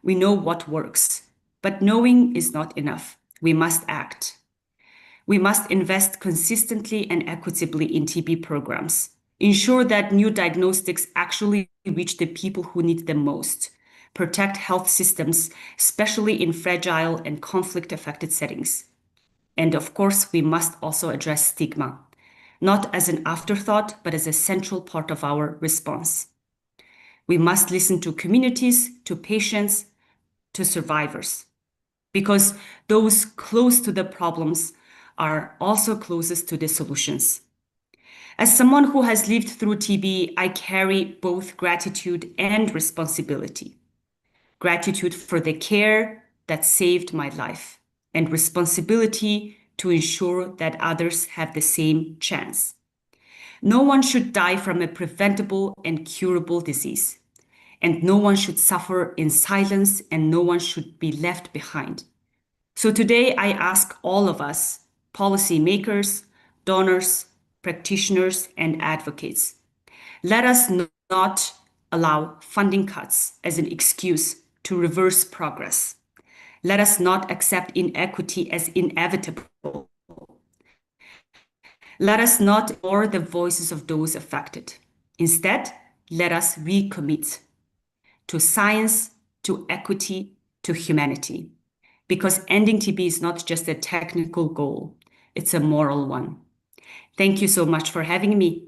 We know what works, but knowing is not enough. We must act. We must invest consistently and equitably in TB programs, ensure that new diagnostics actually reach the people who need them most, protect health systems, especially in fragile and conflict-affected settings. And of course, we must also address stigma, not as an afterthought, but as a central part of our response. We must listen to communities, to patients, to survivors, because those close to the problems are also closest to the solutions. As someone who has lived through TB, I carry both gratitude and responsibility. Gratitude for the care that saved my life, and responsibility to ensure that others have the same chance. No one should die from a preventable and curable disease, and no one should suffer in silence, and no one should be left behind. So today I ask all of us, policymakers, donors, practitioners, and advocates, let us not allow funding cuts as an excuse to reverse progress. Let us not accept inequity as inevitable. Let us not ignore the voices of those affected. Instead, let us recommit to science, to equity, to humanity. Because ending TB is not just a technical goal, it's a moral one. Thank you so much for having me.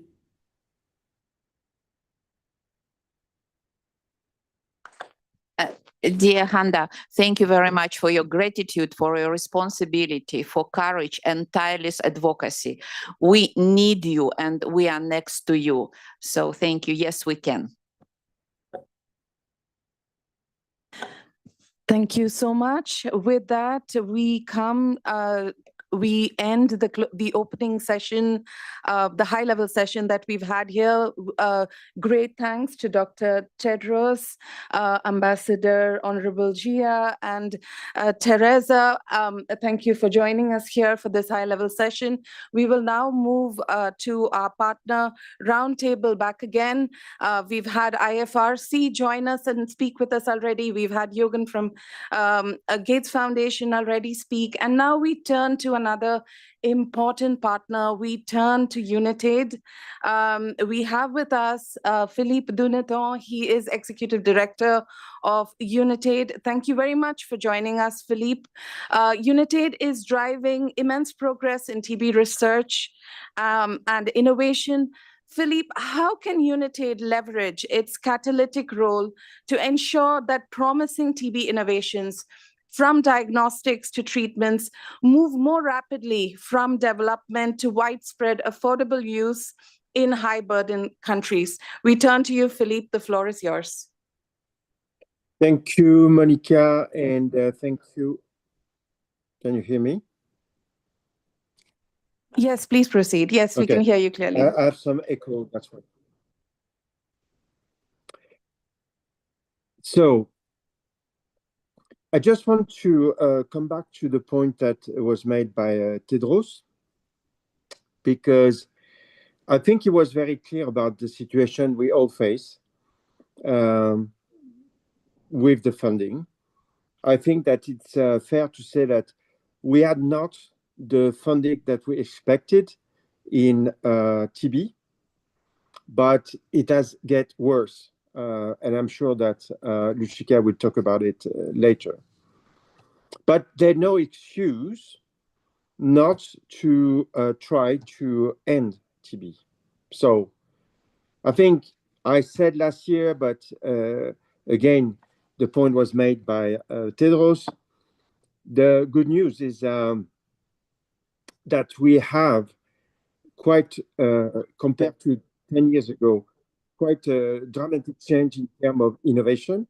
Dear Handa, thank you very much for your gratitude, for your responsibility, for courage and tireless advocacy. We need you and we are next to you. So thank you. Yes, we can. Thank you so much. With that, we end the opening session, the high-level session that we've had here. Great thanks to Dr. Tedros, Ambassador Honorable Gia, and Teresa. Thank you for joining us here for this high-level session. We will now move to our partner roundtable back again. We've had IFRC join us and speak with us already. We've had Yogan from Gates Foundation already speak. And now we turn to another important partner. We turn to UNITAID. We have with us Philippe Duneton. He is Executive Director of UNITAID. Thank you very much for joining us, Philippe. UNITAID is driving immense progress in TB research and innovation. Philippe, how can UNITAID leverage its catalytic role to ensure that promising TB innovations from diagnostics to treatments move more rapidly from development to widespread affordable use in high-burden countries? We turn to you, Philippe. The floor is yours. Thank you, Monica, and thank you. Can you hear me? Yes, please proceed. Yes, we can hear you clearly. I have some echo, that's right. So I just want to come back to the point that was made by Tedros, because I think he was very clear about the situation we all face with the funding. I think that it's fair to say that we had not the funding that we expected in TB, but it has get worse. And I'm sure that Lucica will talk about it later. But there's no excuse not to try to end TB. So I think I said last year, but again, the point was made by Tedros. The good news is that we have quite, compared to 10 years ago, quite a dramatic change in terms of innovation.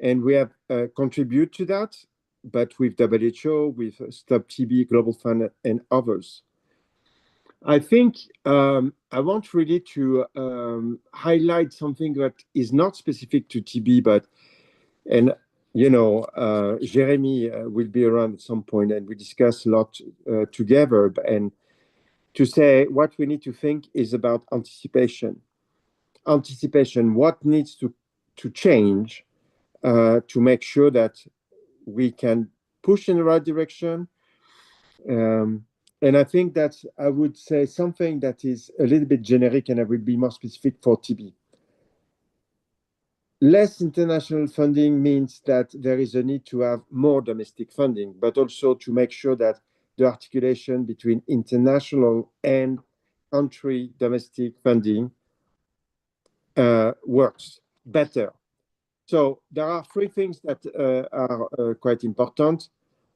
And we have contributed to that, but with WHO, with Stop TB, Global Fund, and others. I think I want really to highlight something that is not specific to TB, but, and you know, Jeremy will be around at some point and we discuss a lot together, and to say what we need to think is about anticipation. Anticipation, what needs to change to make sure that we can push in the right direction. And I think that I would say something that is a little bit generic, and I will be more specific for TB. Less international funding means that there is a need to have more domestic funding, but also to make sure that the articulation between international and country domestic funding works better. So there are three things that are quite important.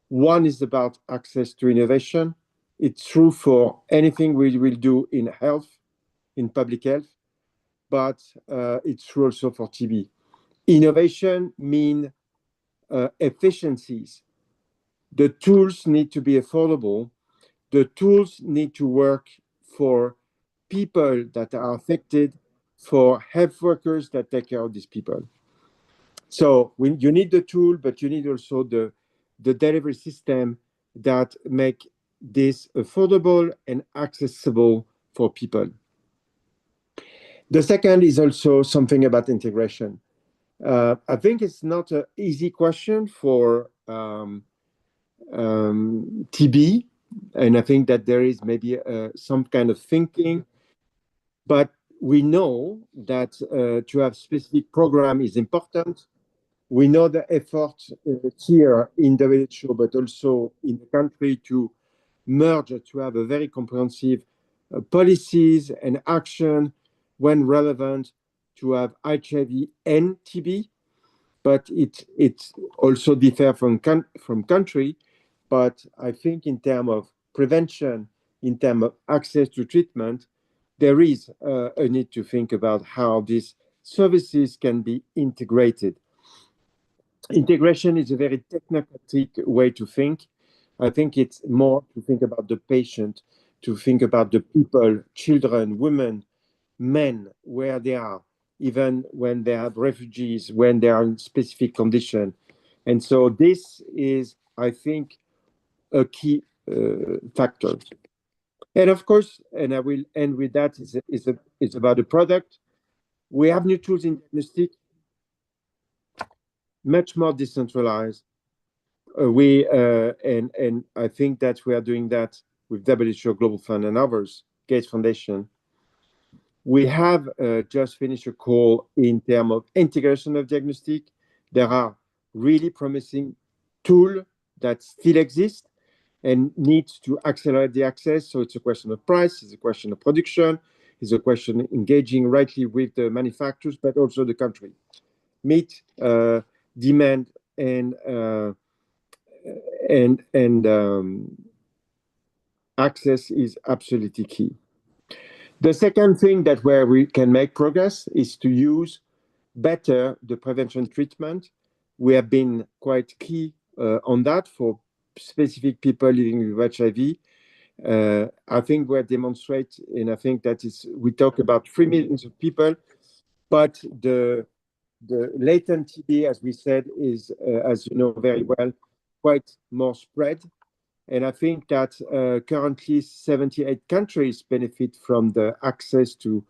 One is about access to innovation. It's true for anything we will do in health, in public health, but it's true also for TB. Innovation means efficiencies. The tools need to be affordable. The tools need to work for people that are affected, for health workers that take care of these people. So you need the tool, but you need also the delivery system that make this affordable and accessible for people. The second is also something about integration. I think it's not an easy question for TB, and I think that there is maybe some kind of thinking, but we know that to have specific program is important. We know the effort here in WHO, but also in the country to merge, to have a very comprehensive policies and action when relevant to have HIV and TB. but it's also differ from country. But I think in terms of prevention, in terms of access to treatment, there is a need to think about how these services can be integrated. Integration is a very technocratic way to think. I think it's more to think about the patient, to think about the people, children, women, men, where they are, even when they have refugees, when they are in specific condition. And so this is, I think, a key factor. And of course, and I will end with that, is about the product. We have new tools in diagnostic, much more decentralized. And I think that we are doing that with WHO Global Fund and others, Gates Foundation. We have just finished a call in terms of integration of diagnostic. There are really promising tools that still exist and need to accelerate the access. So it's a question of price, it's a question of production, it's a question of engaging rightly with the manufacturers, but also the country. Meet demand and access is absolutely key. The second thing that where we can make progress is to use better the prevention treatment. We have been quite key on that for specific people living with HIV. I think we demonstrate, and I think that is, we talk about 3 million of people, but the latent TB, as we said, is, as you know very well, quite more spread. And I think that currently 78 countries benefit from the access to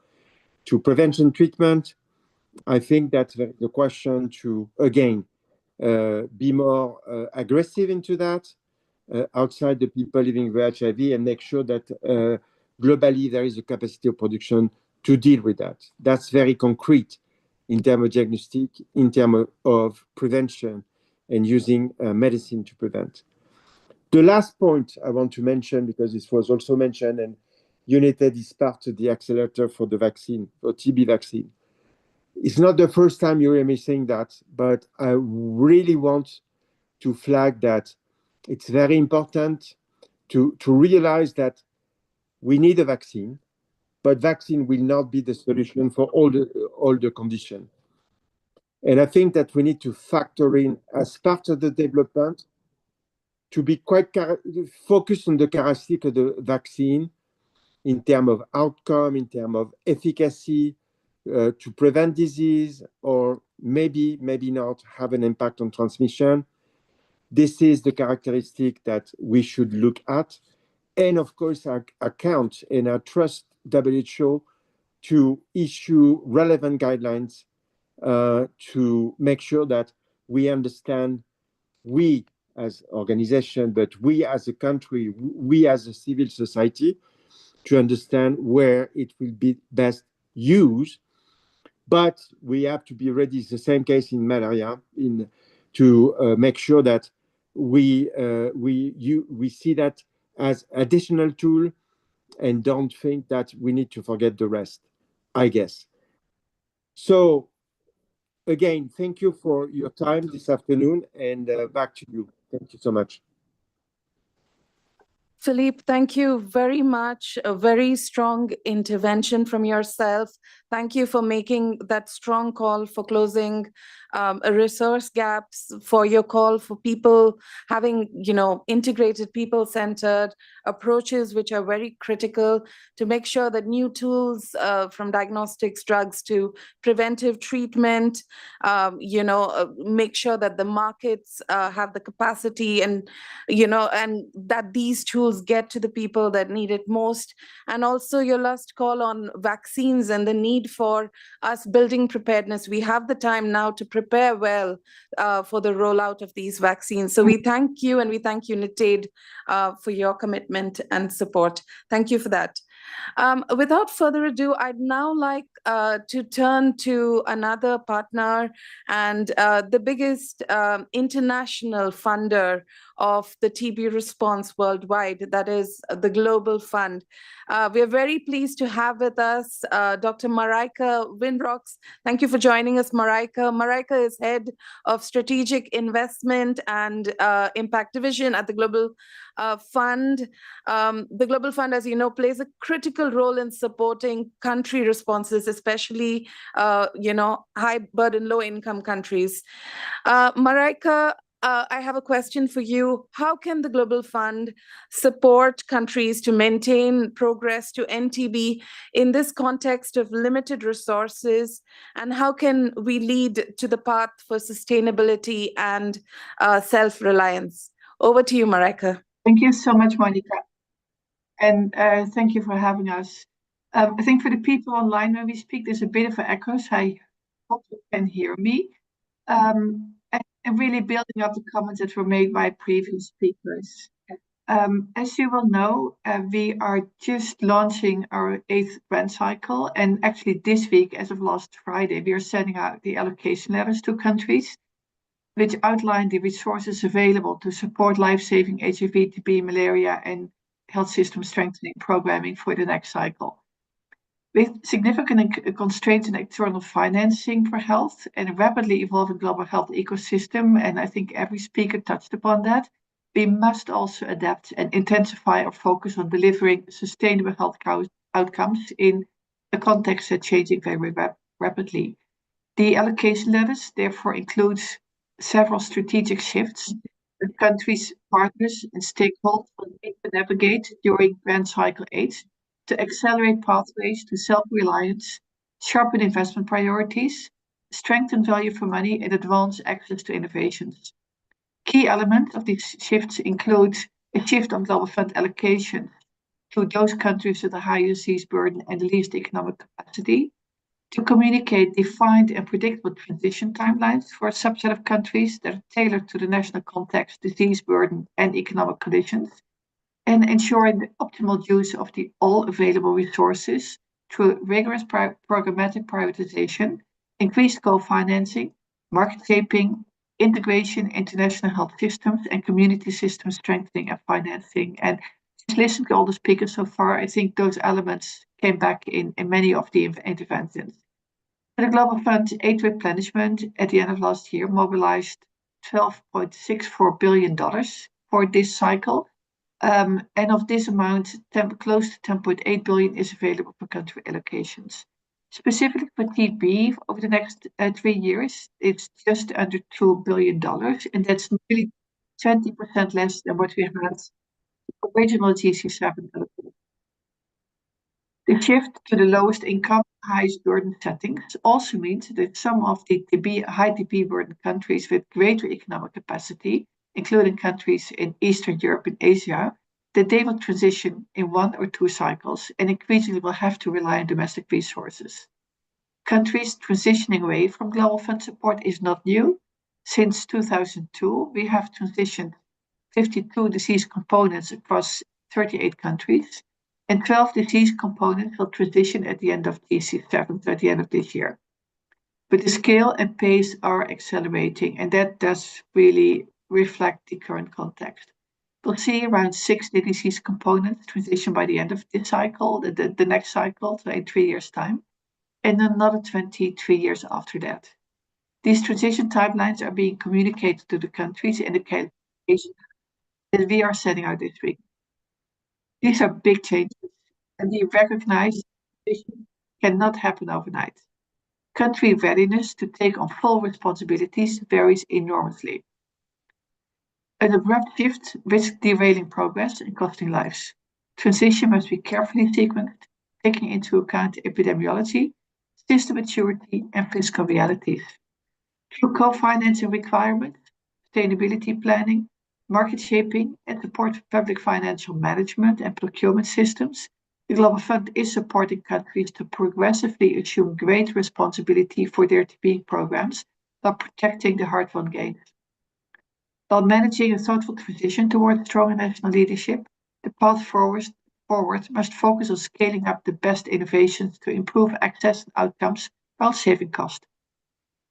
prevention treatment. I think that the question to, again, be more aggressive into that outside the people living with HIV and make sure that globally there is a capacity of production to deal with that. That's very concrete in terms of diagnostic, in terms of prevention and using medicine to prevent. The last point I want to mention, because this was also mentioned, and United is part of the accelerator for the vaccine, for TB vaccine. It's not the first time you hear me saying that, but I really want to flag that it's very important to realize that we need a vaccine, but vaccine will not be the solution for all the conditions. And I think that we need to factor in as part of the development to be quite focused on the characteristic of the vaccine in terms of outcome, in terms of efficacy, to prevent disease, or maybe not have an impact on transmission. This is the characteristic that we should look at. And of course, I account and I trust WHO to issue relevant guidelines to make sure that we understand, we as organization, but we as a country, we as a civil society, to understand where it will be best used. But we have to be ready. It's the same case in malaria, to make sure that we see that as additional tool and don't think that we need to forget the rest, I guess. So again, thank you for your time this afternoon, and back to you. Thank you so much. Philippe, thank you very much. A very strong intervention from yourself. Thank you for making that strong call for closing resource gaps, for your call for people having, integrated, people-centered approaches, which are very critical to make sure that new tools from diagnostics, drugs to preventive treatment, make sure that the markets have the capacity and that these tools get to the people that need it most. And also your last call on vaccines and the need for us building preparedness. We have the time now to prepare well for the rollout of these vaccines. So we thank you, and we thank United for your commitment and support. Thank you for that. Without further ado, I'd now like to turn to another partner and the biggest international funder of the TB response worldwide, that is the Global Fund. We are very pleased to have with us Dr. Marijke Winrocks. Thank you for joining us, Marijke. Marijke is Head of Strategic Investment and Impact Division at the Global Fund. The Global Fund, as you know, plays a critical role in supporting country responses, especially, high burden, low income countries. Marijke, I have a question for you. How can the Global Fund support countries to maintain progress to NTB in this context of limited resources? And how can we lead to the path for sustainability and self-reliance? Over to you, Marijke. Thank you so much, Monica. And thank you for having us. I think for the people online, when we speak, there's a bit of an echo, so I hope you can hear me. And really building up the comments that were made by previous speakers. As you will know, we are just launching our 8th grant cycle. And actually this week, as of last Friday, we are sending out the allocation letters to countries, which outline the resources available to support life-saving HIV, TB, malaria, and health system strengthening programming for the next cycle. With significant constraints in external financing for health and a rapidly evolving global health ecosystem, and I think every speaker touched upon that, we must also adapt and intensify our focus on delivering sustainable health outcomes in a context that's changing very rapidly. The allocation letters therefore includes several strategic shifts that countries, partners, and stakeholders will need to navigate during Grant Cycle 8 to accelerate pathways to self-reliance, sharpen investment priorities, strengthen value for money, and advance access to innovations. Key elements of these shifts include a shift on Global Fund allocation to those countries with a higher disease burden and the least economic capacity, to communicate defined and predictable transition timelines for a subset of countries that are tailored to the national context, disease burden, and economic conditions, and ensuring the optimal use of all available resources through rigorous programmatic prioritization, increased co-financing, market shaping, integration into national health systems, and community system strengthening and financing. And just listening to all the speakers so far, I think those elements came back in many of the interventions. The Global Fund aid replenishment at the end of last year mobilized $12.64 billion for this cycle. And of this amount, close to 10.8 billion is available for country allocations. Specifically for TB, over the next 3 years, it's just under $2 billion, and that's nearly 20% less than what we had original GC7 allocation. The shift to the lowest income, highest burden settings also means that some of the high TB burden countries with greater economic capacity, including countries in Eastern Europe and Asia, that they will transition in 1 or 2 cycles and increasingly will have to rely on domestic resources. Countries transitioning away from Global Fund support is not new. Since 2002, we have transitioned 52 disease components across 38 countries, and 12 disease components will transition at the end of GC7, at the end of this year. But the scale and pace are accelerating, and that does really reflect the current context. We'll see around 60 disease components transition by the end of this cycle, the next cycle, so in 3 years' time, and another 23 years after that. These transition timelines are being communicated to the countries in the calculation that we are setting out this week. These are big changes, and we recognize this cannot happen overnight. Country readiness to take on full responsibilities varies enormously. An abrupt shift risks derailing progress and costing lives. Transition must be carefully sequenced, taking into account epidemiology, system maturity, and fiscal realities. Through co-financing requirements, sustainability planning, market shaping, and support for public financial management and procurement systems, the Global Fund is supporting countries to progressively assume great responsibility for their TB programs while protecting the hard-won gains. While managing a thoughtful transition towards stronger national leadership, the path forward forward must focus on scaling up the best innovations to improve access and outcomes while saving cost.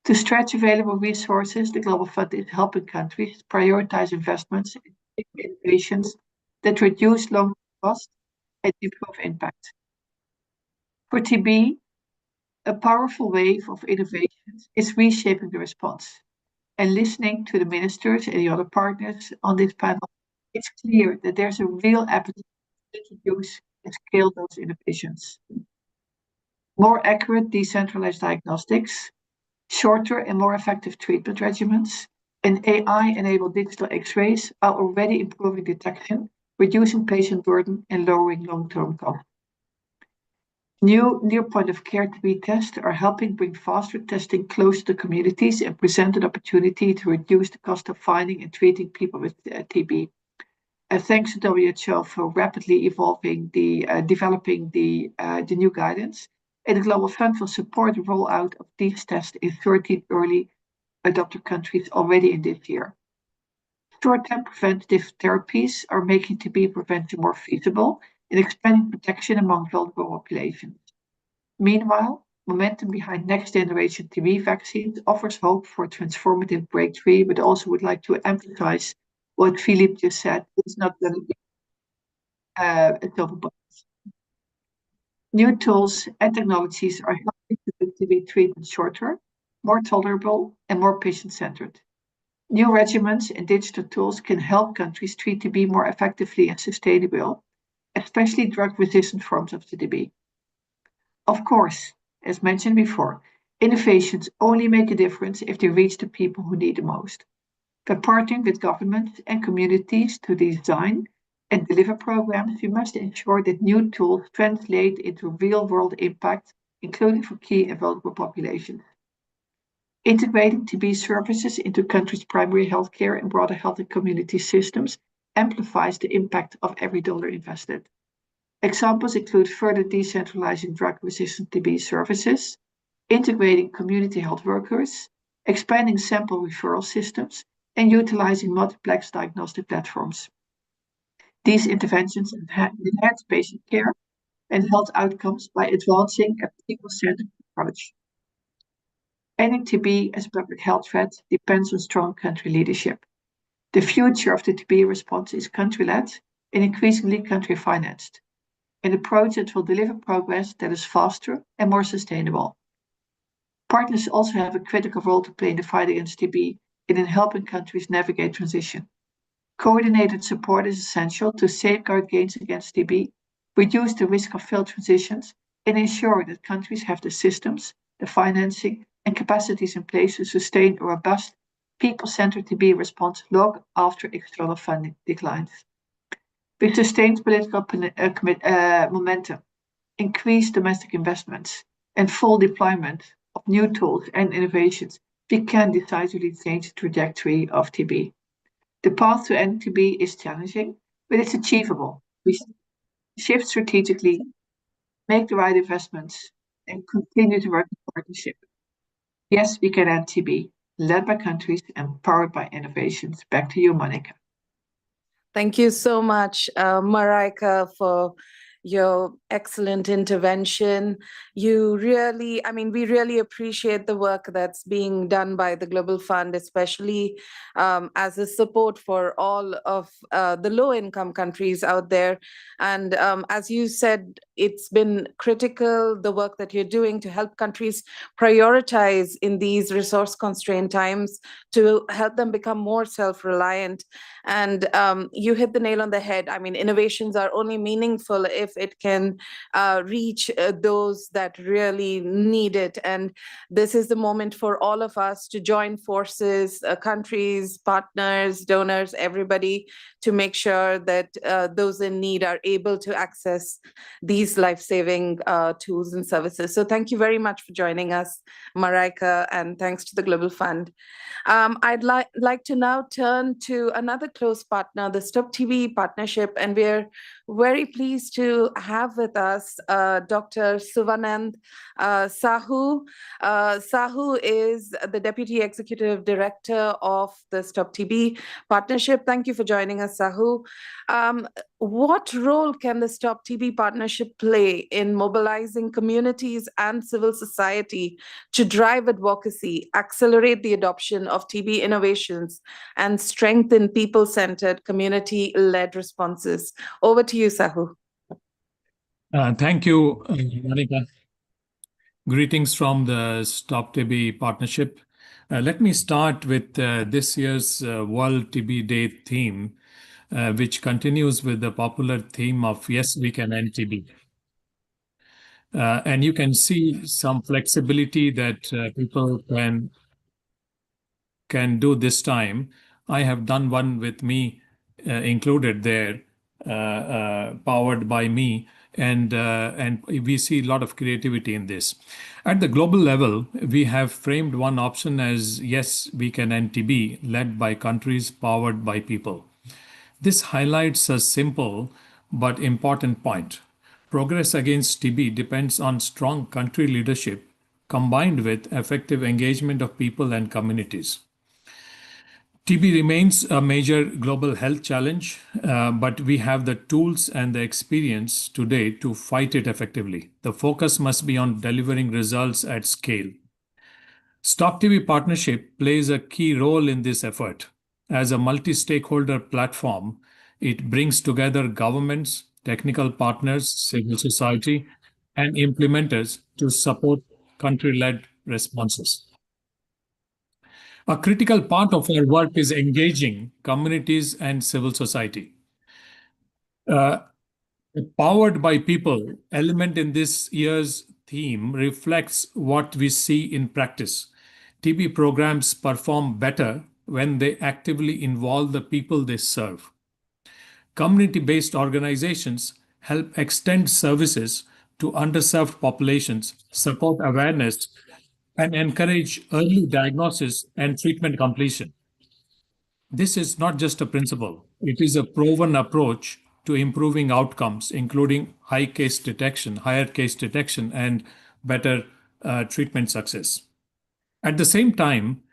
To stretch available resources, the Global Fund is helping countries prioritize investments in innovations that reduce long-term costs and improve impact. For TB, a powerful wave of innovations is reshaping the response. And listening to the ministers and the other partners on this panel, it's clear that there's a real appetite to introduce and scale those innovations. More accurate decentralized diagnostics, shorter and more effective treatment regimens, and AI-enabled digital X-rays are already improving detection, reducing patient burden, and lowering long-term costs. New near point-of-care TB tests are helping bring faster testing close to communities and present an opportunity to reduce the cost of finding and treating people with TB. Thanks to WHO for rapidly developing the new guidance, and the Global Fund will support the rollout of these tests in 13 early adopter countries already in this year. Short-term preventative therapies are making TB prevention more feasible and expanding protection among vulnerable populations. Meanwhile, momentum behind next-generation TB vaccines offers hope for transformative breakthrough, but also would like to emphasize what Philippe just said. It's not going to be a silver bullet. New tools and technologies are helping to make TB treatment shorter, more tolerable, and more patient-centered. New regimens and digital tools can help countries treat TB more effectively and sustainably, especially drug-resistant forms of TB. Of course, as mentioned before, innovations only make a difference if they reach the people who need the most. By partnering with governments and communities to design and deliver programs, we must ensure that new tools translate into real-world impact, including for key and vulnerable populations. Integrating TB services into countries' primary healthcare and broader health and community systems amplifies the impact of every dollar invested. Examples include further decentralizing drug-resistant TB services, integrating community health workers, expanding sample referral systems, and utilizing multiplex diagnostic platforms. These interventions enhance patient care and health outcomes by advancing a people-centered approach. Ending TB as a public health threat depends on strong country leadership. The future of the TB response is country-led and increasingly country-financed, an approach that will deliver progress that is faster and more sustainable. Partners also have a critical role to play in the fight against TB and in helping countries navigate transition. Coordinated support is essential to safeguard gains against TB, reduce the risk of failed transitions, and ensure that countries have the systems, the financing, and capacities in place to sustain a robust, people-centered TB response long after external funding declines. With sustained political momentum, increased domestic investments, and full deployment of new tools and innovations, we can decisively change the trajectory of TB. The path to end TB is challenging, but it's achievable. We shift strategically, make the right investments, and continue to work in partnership. Yes, we can end TB, led by countries and powered by innovations. Back to you, Monica. Thank you so much, Marika, for your excellent intervention. You really, we really appreciate the work that's being done by the Global Fund, especially as a support for all of the low-income countries out there. And as you said, it's been critical, the work that you're doing to help countries prioritize in these resource-constrained times to help them become more self-reliant. And you hit the nail on the head. Innovations are only meaningful if it can reach those that really need it. And this is the moment for all of us to join forces, countries, partners, donors, everybody, to make sure that those in need are able to access these life-saving tools and services. So thank you very much for joining us, Marika, and thanks to the Global Fund. I'd like to now turn to another close partner, the Stop TB Partnership, and we're very pleased to to have with us Dr. Suvanand Sahu. Sahu is the Deputy Executive Director of the Stop TB Partnership. Thank you for joining us, Sahu. What role can the Stop TB Partnership play in mobilizing communities and civil society to drive advocacy, accelerate the adoption of TB innovations, and strengthen people-centered, community-led responses? Over to you, Sahu. Thank you, Monica. Greetings from the Stop TB Partnership. Let me start with this year's World TB Day theme, which continues with the popular theme of Yes, We Can End TB. And you can see some flexibility that people can do this time. I have done one with me included there, powered by me, and we see a lot of creativity in this. At the global level, we have framed one option as Yes, We Can End TB, led by countries powered by people. This highlights a simple but important point. Progress against TB depends on strong country leadership combined with effective engagement of people and communities. TB remains a major global health challenge, but we have the tools and the experience today to fight it effectively. The focus must be on delivering results at scale. Stop TB Partnership plays a key role in this effort. As a multi-stakeholder platform, it brings together governments, technical partners, civil society, and implementers to support country-led responses. A critical part of our work is engaging communities and civil society. The powered by people element in this year's theme reflects what we see in practice. TB programs perform better when they actively involve the people they serve. Community-based organizations help extend services to underserved populations, support awareness, and encourage early diagnosis and treatment completion. This is not just a principle, it is a proven approach to improving outcomes, including higher case detection, and better treatment success. At the same time,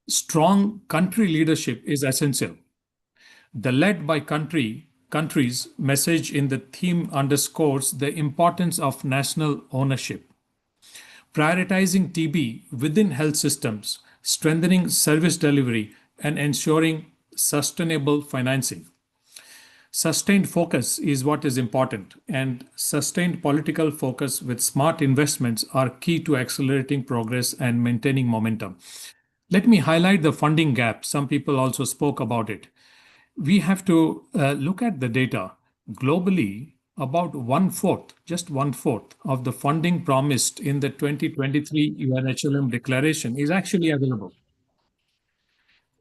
strong country leadership is essential. The led by countries message in the theme underscores the importance of national ownership. Prioritizing TB within health systems, strengthening service delivery, and ensuring sustainable financing. Sustained focus is what is important, and sustained political focus with smart investments are key to accelerating progress and maintaining momentum. Let me highlight the funding gap. Some people also spoke about it. We have to look at the data. Globally, about just one fourth of the funding promised in the 2023 UNHLM declaration is actually available.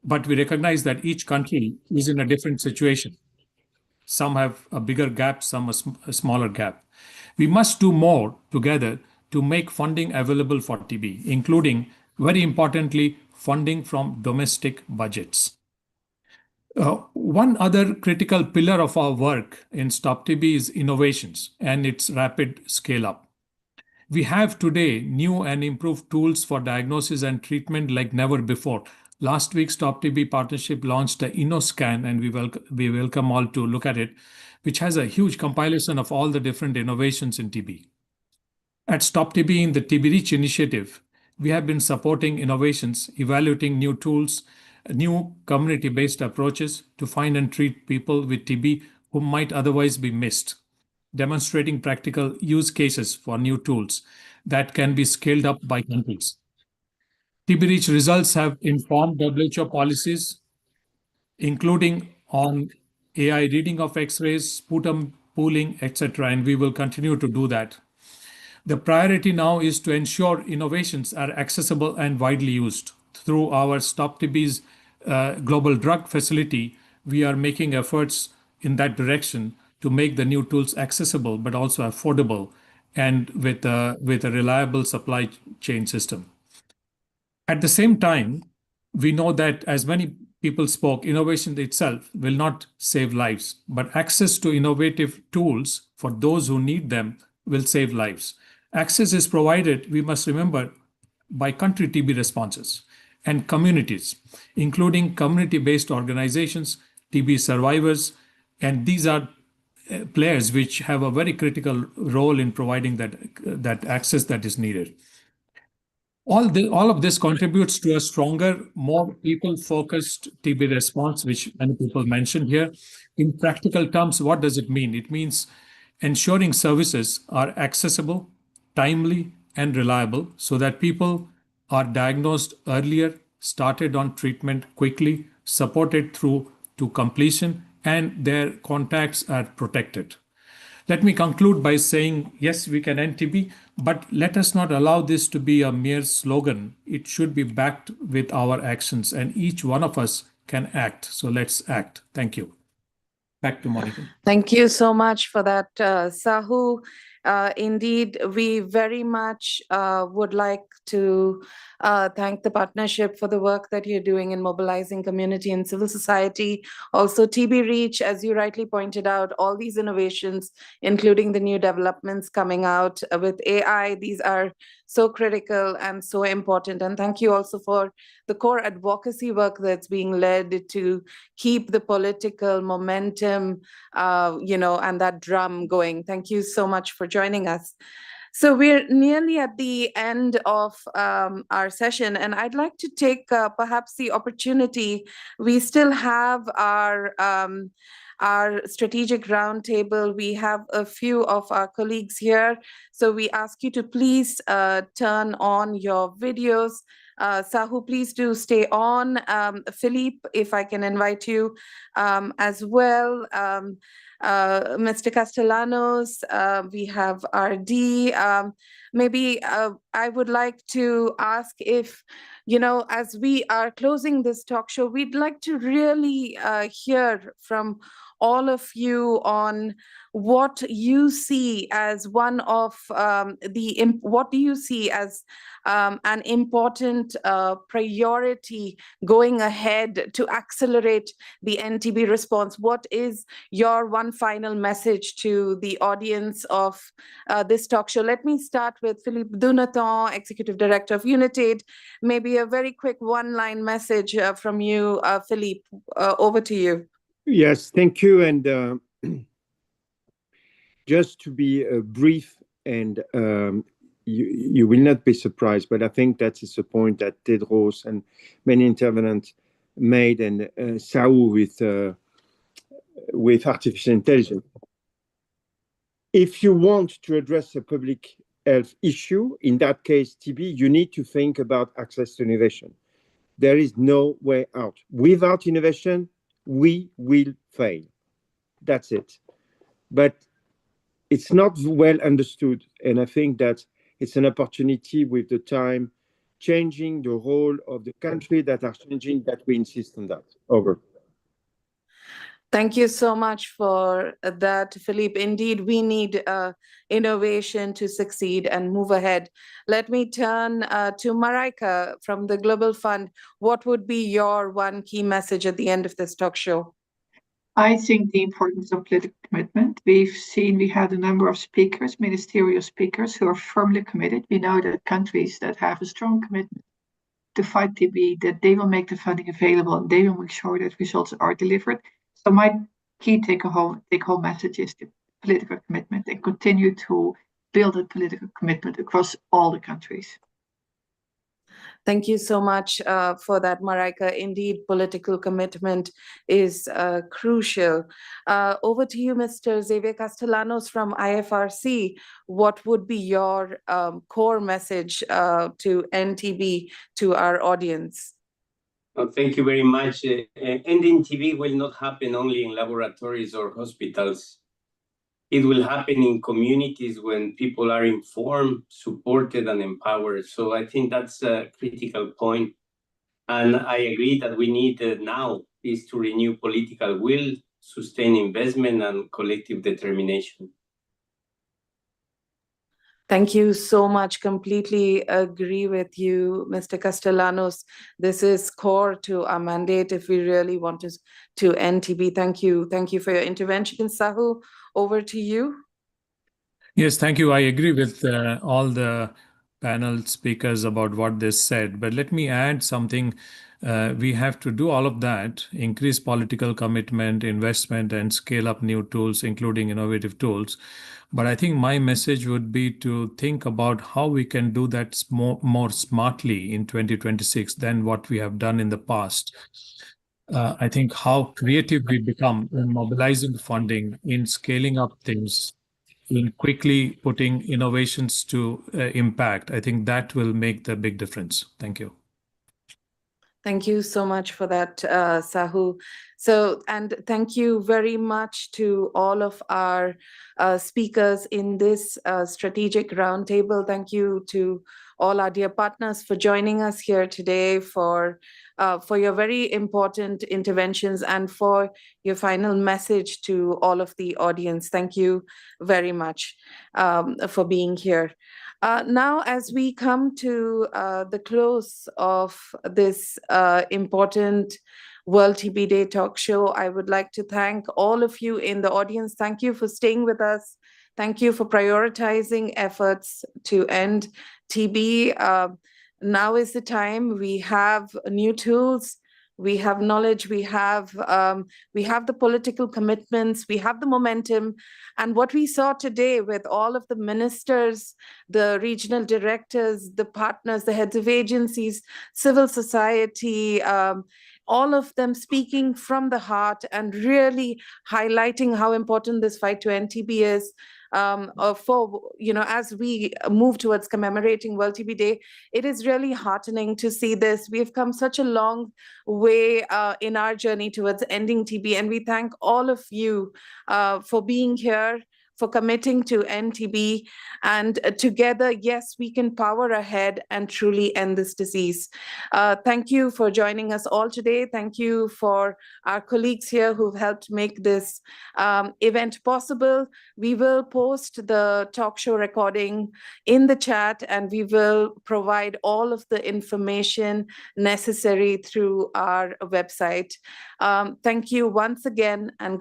But we recognize that each country is in a different situation. Some have a bigger gap, some a smaller gap. We must do more together to make funding available for TB, including, very importantly, funding from domestic budgets. One other critical pillar of our work in Stop TB is innovations and its rapid scale-up. We have today new and improved tools for diagnosis and treatment like never before. Last week, Stop TB Partnership launched the InnoScan, and we welcome all to look at it, which has a huge compilation of all the different innovations in TB. At Stop TB in the TB Reach initiative, we have been supporting innovations, evaluating new tools, new community-based approaches to find and treat people with TB who might otherwise be missed, demonstrating practical use cases for new tools that can be scaled up by countries. TB Reach results have informed WHO policies, including on AI reading of X-rays, sputum pooling, etc., and we will continue to do that. The priority now is to ensure innovations are accessible and widely used. Through our Stop TB's global drug facility, we are making efforts in that direction to make the new tools accessible but also affordable and with a reliable supply chain system. At the same time, we know that as many people spoke, innovation itself will not save lives, but access to innovative tools for those who need them will save lives. Access is provided, we must remember, by country TB responses and communities, including community-based organizations, TB survivors, and these are players which have a very critical role in providing that access that is needed. All of this contributes to a stronger, more people-focused TB response, which many people mentioned here. In practical terms, what does it mean? It means ensuring services are accessible, timely, and reliable so that people are diagnosed earlier, started on treatment quickly, supported through to completion, and their contacts are protected. Let me conclude by saying, yes, we can end TB, but let us not allow this to be a mere slogan. It should be backed with our actions, and each one of us can act. So let's act. Thank you. Back to Monica. Thank you so much for that, Sahu. Indeed, we very much would like to thank the partnership for the work that you're doing in mobilizing community and civil society. Also, TB Reach, as you rightly pointed out, all these innovations, including the new developments coming out with AI, these are so critical and so important. And thank you also for the core advocacy work that's being led to keep the political momentum, and that drum going. Thank you so much for joining us. So we're nearly at the end of our session, and I'd like to take perhaps the opportunity. We still have our strategic roundtable. We have a few of our colleagues here, so we ask you to please turn on your videos. Sahu, please do stay on. Philippe, if I can invite you as well. Mr. Castellanos, we have RD. Maybe I would like to ask if, as we are closing this talk show, we'd like to really hear from all of you on what you see as one of what do you see as an important priority going ahead to accelerate the NTB response? What is your one final message to the audience of this talk show? Let me start with Philippe Dunaton, Executive Director of UNITAID. Maybe a very quick one-line message from you, Philippe. Over to you. Yes, thank you. And just to be brief, and you will not be surprised, but I think that is a point that Tedros and many intervenants made, and Saul with artificial intelligence. If you want to address a public health issue, in that case TB, you need to think about access to innovation. There is no way out. Without innovation, we will fail. That's it. But it's not well understood, and I think that it's an opportunity with the time changing the role of the country that are changing, that we insist on that. Over. Thank you so much for that, Philippe. Indeed, we need innovation to succeed and move ahead. Let me turn to Marika from the Global Fund. What would be your one key message at the end of this talk show? I think the importance of political commitment. We had a number of speakers, ministerial speakers, who are firmly committed. We know that countries that have a strong commitment to fight TB, that they will make the funding available and they will make sure that results are delivered. So my key take-home message is the political commitment, and continue to build a political commitment across all the countries. Thank you so much for that, Marika. Indeed, political commitment is crucial. Over to you, Mr. Xavier Castellanos from IFRC. What would be your core message to NTB, to our audience? Thank you very much. Ending TB will not happen only in laboratories or hospitals. It will happen in communities when people are informed, supported, and empowered. So I think that's a critical point. And I agree that we need now is to renew political will, sustain investment, and collective determination. Thank you so much. Completely agree with you, Mr. Castellanos. This is core to our mandate if we really want to end TB. Thank you. Thank you for your intervention. Sahu, over to you. Yes, thank you. I agree with all the panel speakers about what they said, but let me add something. We have to do all of that, increase political commitment, investment, and scale up new tools, including innovative tools. But I think my message would be to think about how we can do that more smartly in 2026 than what we have done in the past. I think how creative we become in mobilizing funding, in scaling up things, in quickly putting innovations to impact, I think that will make the big difference. Thank you. Thank you so much for that, Sahu. So, and thank you very much to all of our speakers in this strategic roundtable. Thank you to all our dear partners for joining us here today, for your very important interventions and for your final message to all of the audience. Thank you very much for being here. Now, as we come to the close of this important World TB Day talk show, I would like to thank all of you in the audience. Thank you for staying with us. Thank you for prioritizing efforts to end TB. Now is the time. We have new tools. We have knowledge, we have the political commitments, we have the momentum. And what we saw today with all of the ministers, the regional directors, the partners, the heads of agencies, civil society, all of them speaking from the heart and really highlighting how important this fight to end TB is. For, as we move towards commemorating World TB Day, it is really heartening to see this. We've come such a long way in our journey towards ending TB, and we thank all of you for being here, for committing to end TB, and together, yes, we can power ahead and truly end this disease. Thank you for joining us all today. Thank you for our colleagues here who've helped make this event possible. We will post the talk show recording in the chat, and we will provide all of the information necessary through our website. Thank you once again, and good